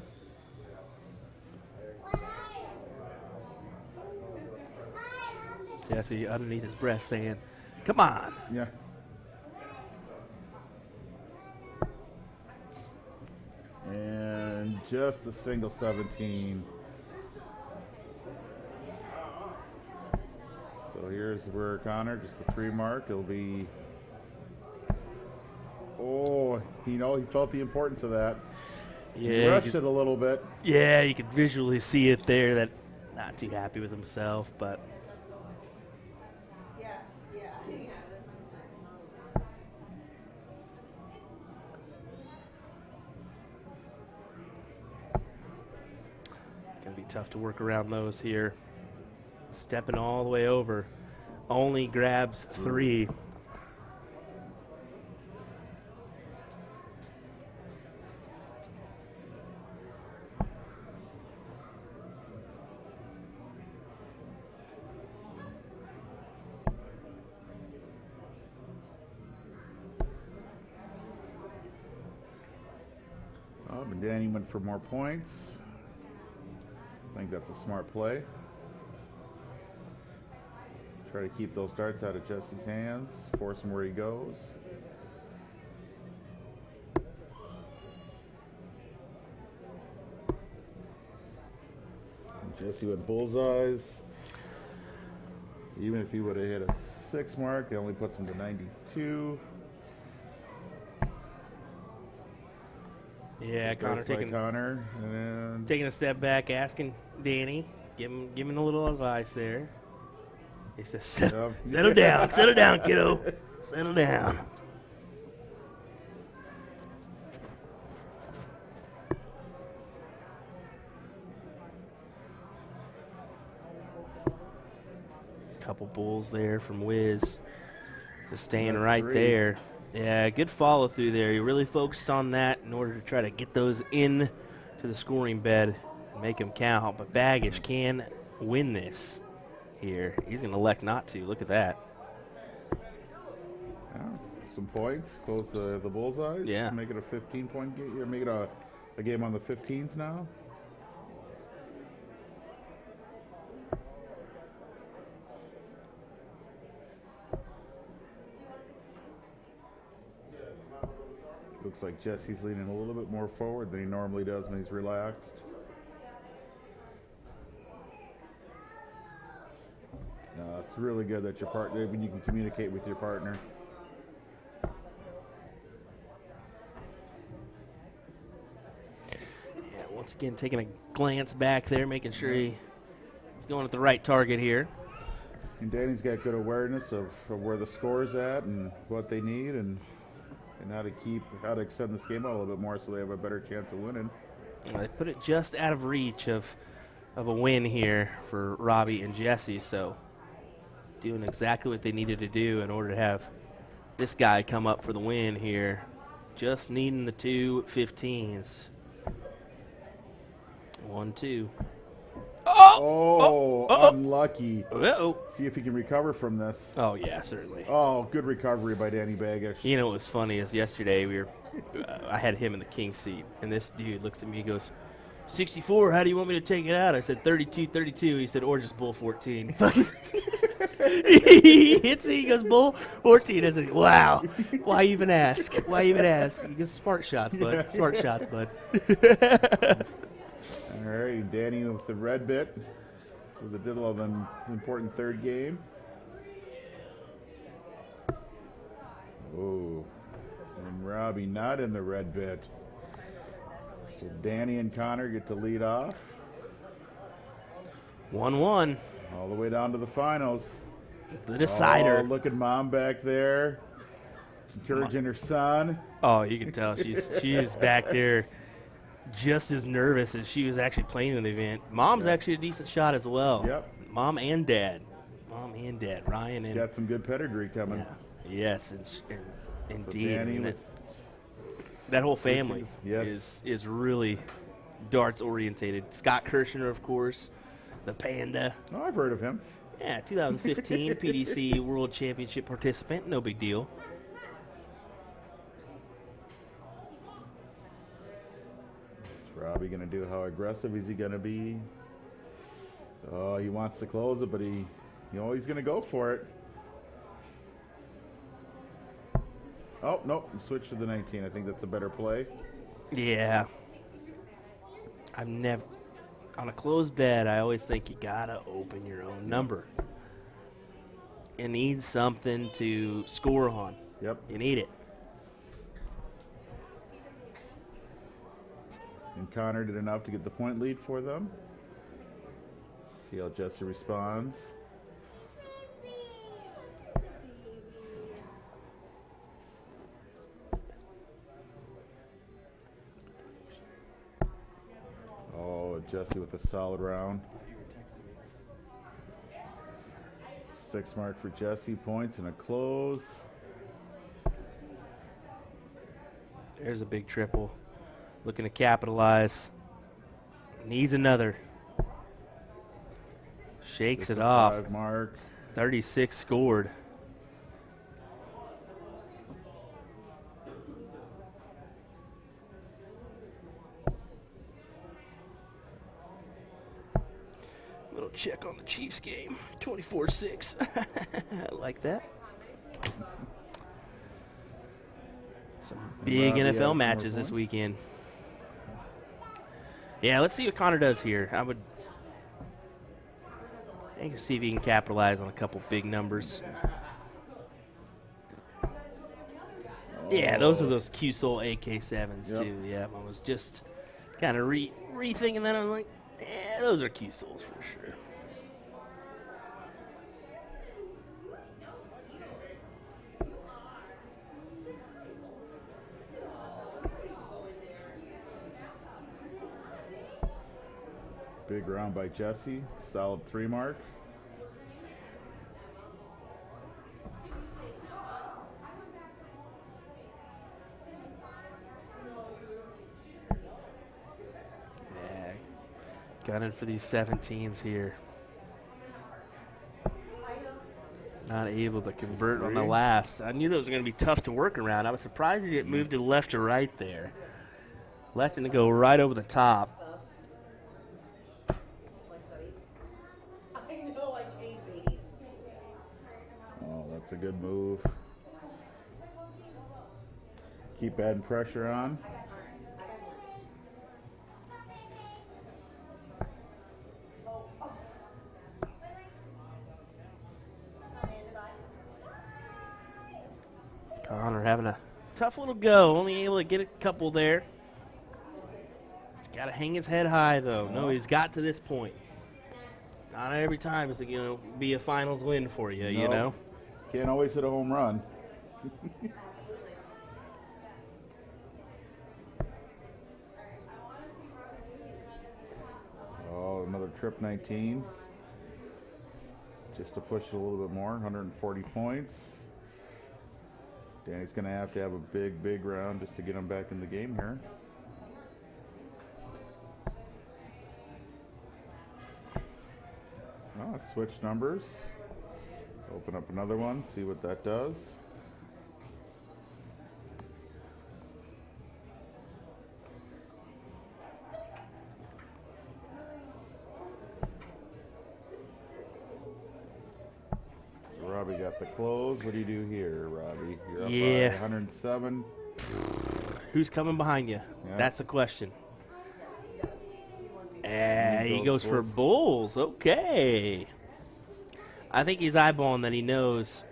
Jesse underneath his breath saying, "Come on." Yeah. And just a single 17. So here's where Connor, just a 3 mark. It'll be. Oh, he felt the importance of that. He Yeah, rushed you it a little bit. yeah, you could visually see it there. That not too happy with himself, but gonna be tough to work around those here. Stepping all the way over, only grabs 3. And Danny went for more points. I think that's a smart play. Try to keep those darts out of Jesse's hands, force him where he goes. And Jesse with bullseyes. Even if he would have hit a 6 mark, it only puts him to 92. Yeah, Connor Darts by Connor. And taking a step back, asking Danny, giving a little advice there. He says, settle down, kiddo. Settle down. Couple bulls there from Wiz. Just staying That's right 3. there. Yeah, good follow through there. He really focused on that in order to try to get those in to the scoring bed and make them count. But Baggish can win this here. He's going to elect not to. Look at that. Yeah, some points, close the bullseyes. Yeah. Make it a 15-point game. Make it a game on the 15s now. Looks like Jesse's leaning a little bit more forward than he normally does when he's relaxed. No, it's really good that your partner, when you can communicate with your partner. Yeah, once again, taking a glance back there, making sure he's going at the right target here. And Danny's got good awareness of where the score's at and what they need and how to extend this game out a little bit more so they have a better chance of winning. They put it just out of reach of a win here for Robbie and Jesse, so doing exactly what they needed to do in order to have this guy come up for the win here. Just needing the 2 15s. 1-2. Unlucky. Uh-oh. See if he can recover from this. Oh, yeah, certainly. Oh, good recovery by Danny Baggish. You know what was funny is yesterday I had him in the king seat, and this dude looks at me and goes, 64, how do you want me to take it out? I said 32, 32. He said, or just bull 14. He hits it, he goes, bull 14. I said, wow, why even ask? Why even ask? He goes, smart shots, bud. Yeah. Smart shots, bud. All right, Danny with the red bit. So the diddle of an important third game. Oh, and Robbie not in the red bit. So Danny and Connor get to lead off. 1-1. All the way down to the finals. The decider. Oh, look at Mom back there, encouraging her son. Oh, you can tell she's back there just as nervous as she was actually playing in the event. Mom's actually a decent shot as well. Yep. Mom and Dad, Ryan and Got some good pedigree coming. yes, and indeed. Danny I mean, with that whole family Yes. is really darts orientated. Scott Kirshner, of course, the Panda. Oh, I've heard of him. Yeah, 2015 PDC World Championship participant. No big deal. What's Robbie going to do? How aggressive is he going to be? Oh, he wants to close it, but he's going to go for it. Oh, no, switch to the 19. I think that's a better play. Yeah. I've never, on a closed bed, I always think you gotta open your own number. You need something to score on. Yep. You need it. And Connor did enough to get the point lead for them. See how Jesse responds. Oh, Jesse with a solid round. 6 mark for Jesse, points and a close. There's a big triple. Looking to capitalize. Needs another. Shakes it off. 5 mark. 36 scored. Little check on the Chiefs game. 24-6. I like that. Some big Robbie NFL has some matches more this points. weekend. Yeah, let's see what Connor does here. I think to see if he can capitalize on a couple big numbers. Yeah, those are those Q-Sol AK-7s Yep. too. Yeah, I was just kind of rethinking that. I was like, yeah, those are Q-Sols for sure. Big round by Jesse. Solid 3 mark. Yeah, gunning for these 17s here. Not able to convert on the last. I knew those were going to be tough to work around. I was surprised he didn't move to left or right there. Left and to go right over the top. I know I changed babies. Oh, that's a good move. Keep adding pressure on. Connor having a tough little go. Only able to get a couple there. He's got to hang his head high, though. No, he's got to this point. Not every time is it going to be a finals win for you, you know? Can't always hit a home run. Oh, another trip 19. Just to push it a little bit more, 140 points. Danny's going to have a big round just to get him back in the game here. Oh, switch numbers. Open up another one, see what that does. So Robbie got the close. What do you do here, Robbie? You're up by 107. Who's coming behind you? Yeah. That's the question. And he goes for Bulls. Okay. I think he's eyeballing that he knows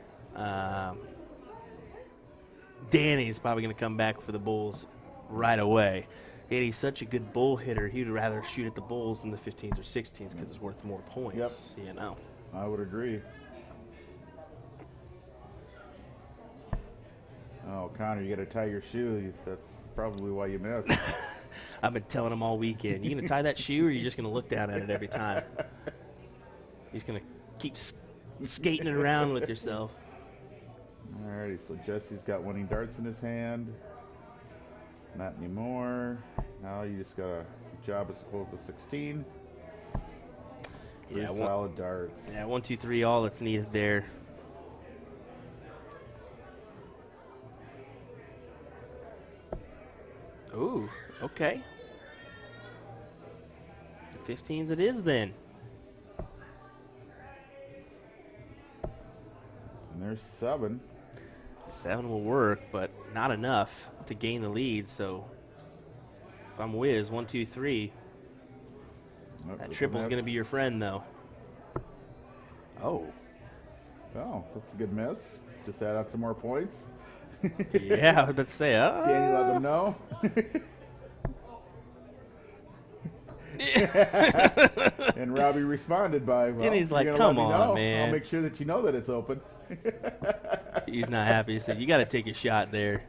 Danny's probably going to come back for the Bulls right away. Danny's such a good bull hitter, he'd rather shoot at the Bulls than the 15s or 16s because it's worth more points. Yep. You know. I would agree. Oh, Connor, you got to tie your shoe. That's probably why you missed. I've been telling him all weekend. You going to tie that shoe, or are you just going to look down at it every time? He's going to keep skating it around with yourself. Alrighty, so Jesse's got winning darts in his hand. Not anymore. Now you just got a job as close to 16. Three solid darts. Yeah, 1, 2, 3, all that's needed there. Ooh, okay. 15s it is then. And there's 7. 7 will work, but not enough to gain the lead. So if I'm Wiz, 1, 2, 3. That triple's going to be your friend, though. Oh. Oh, that's a good miss. Just add on some more points. Yeah, I was about to say, Danny let them know. And Robbie responded by, well, Danny's like, you're come gonna let me on, know. man. I'll make sure that you know that it's open. He's not happy. He said, you got to take a shot there.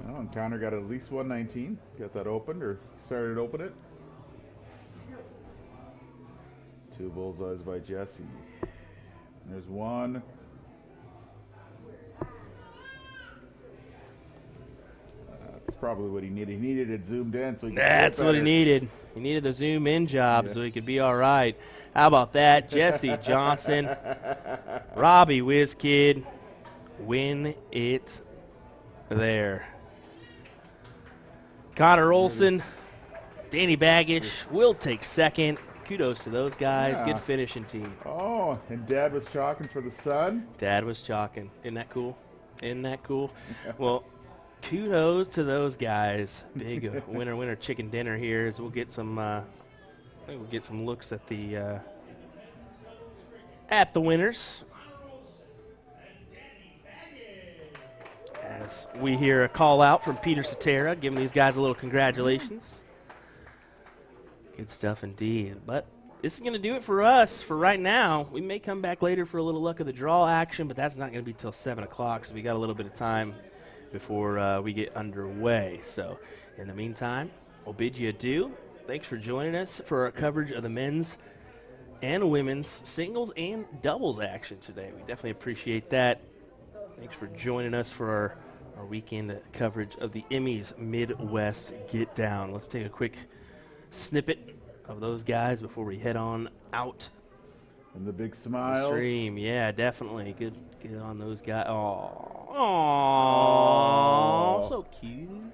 Well, and Connor got at least 119. Got that opened or started to open it. 2 bullseyes by Jesse. There's 1. That's probably what he needed. He needed it zoomed in so he could see it That's what he better. needed. He needed the zoom in job so he could be all right. How about that? Jesse Johnson, Robbie WizKid, win it there. Connor Olson, Danny Baggish will take second. Kudos to those guys. Yeah. Good finishing team. Oh, and Dad was chalking for the sun. Dad was chalking. Isn't that cool? Isn't that cool? Well, kudos to those guys. Big winner chicken dinner here as we'll get some I think we'll get some looks at the at the winners. As we hear a call out from Petersen, giving these guys a little congratulations. Good stuff indeed. But this is going to do it for us for right now. We may come back later for a little luck of the draw action, but that's not going to be till 7 o'clock, so we got a little bit of time before we get underway. So in the meantime, we'll bid you adieu. Thanks for joining us for our coverage of the men's and women's singles and doubles action today. We definitely appreciate that. Thanks for joining us for our weekend coverage of the Emmys Midwest Get Down. Let's take a quick snippet of those guys before we head on out. And the big smiles. Stream, yeah, definitely. Good on those guys. Aww, so cute.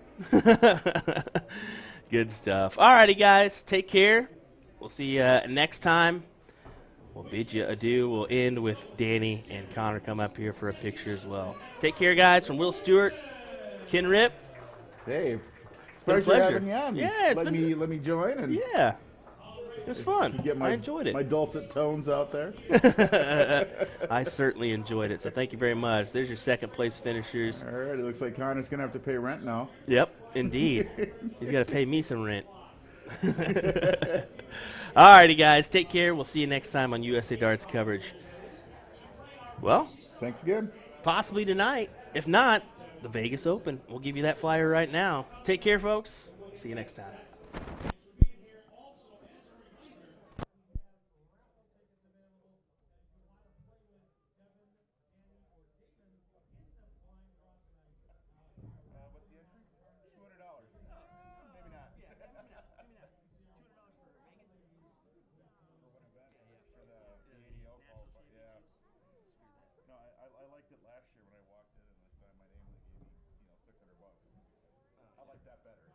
Good stuff. Alrighty, guys, take care. We'll see you next time. We'll bid you adieu. We'll end with Danny and Connor come up here for a picture as well. Take care, guys. From Will Stuart, Ken Rip. Hey, It's been a pleasure pleasure. having you on. Yeah, let me join and yeah, it was fun. get my, I enjoyed it. My dulcet tones out there. I certainly enjoyed it. So thank you very much. There's your second place finishers. All right, it looks like Connor's gonna have to pay rent now. Yep, indeed. He's got to pay me some rent. All righty, guys. Take care. We'll see you next time on USA Darts coverage. Well, thanks again. Possibly tonight. If not, the Vegas Open. We'll give you that flyer right now. Take care, folks. See you next time. I liked it last year when I walked in and I signed my name and they gave me, $600. I like that better.